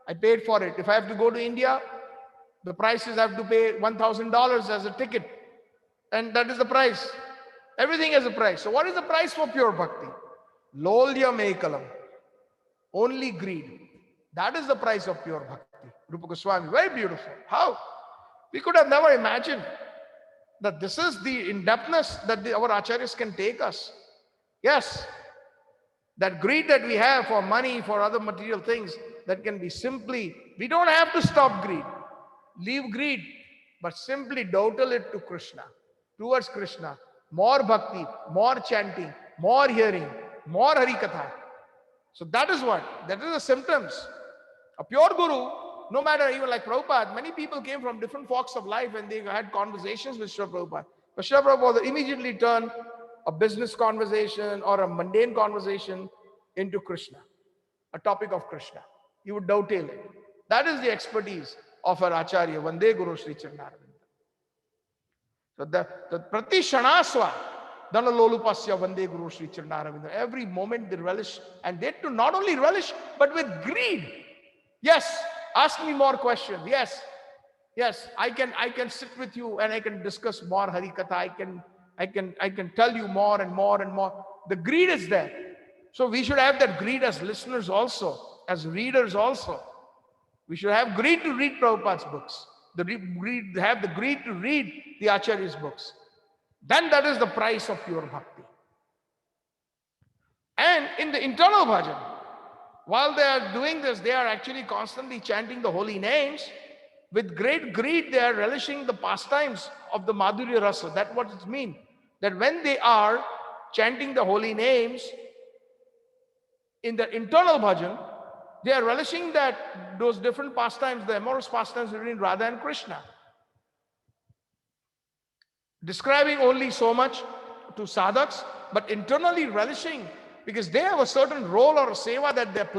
I paid for it. If I have to go to India, the price is I have to pay $1,000 as a ticket. And that is the price. Everything has a price. So what is the price for pure bhakti? Lolya mekalam. Only greed. That is the price of pure bhakti. Rupa Goswami, very beautiful. How? We could have never imagined that this is the in-depthness that our acharyas can take us. Yes, that greed that we have for money, for other material things, that can be simply, we don't have to stop greed. Leave greed, but simply dawdle it to Krishna, towards Krishna. More bhakti, more chanting, more hearing, more Harikatha. So that is the symptoms. A pure guru, no matter, even like Prabhupada, many people came from different walks of life and they had conversations with Srila Prabhupada. But Srila Prabhupada immediately turned a business conversation or a mundane conversation into Krishna, a topic of Krishna. He would dovetail it. That is the expertise of our Acharya, Vande Guru Sri Charanarinda. So the Prati Shanaswa, Dhanalolupasya Vande Guru Sri Charanarinda. Every moment they relish, and they to not only relish, but with greed. Yes, ask me more questions. Yes, I can sit with you and I can discuss more Harikatha. I can tell you more and more and more. The greed is there. So we should have that greed as listeners also, as readers also. We should have greed to read Prabhupada's books. Have the greed to read the Acharya's books. Then that is the price of pure bhakti. And in the internal bhajan, while they are doing this, they are actually constantly chanting the holy names. With great greed, they are relishing the pastimes of the Madhurya Rasa. That's what it means. That when they are chanting the holy names in the internal bhajan, they are relishing those different pastimes, the amorous pastimes between Radha and Krishna. Describing only so much to sadhaks, but internally relishing, because they have a certain role or a seva that they play.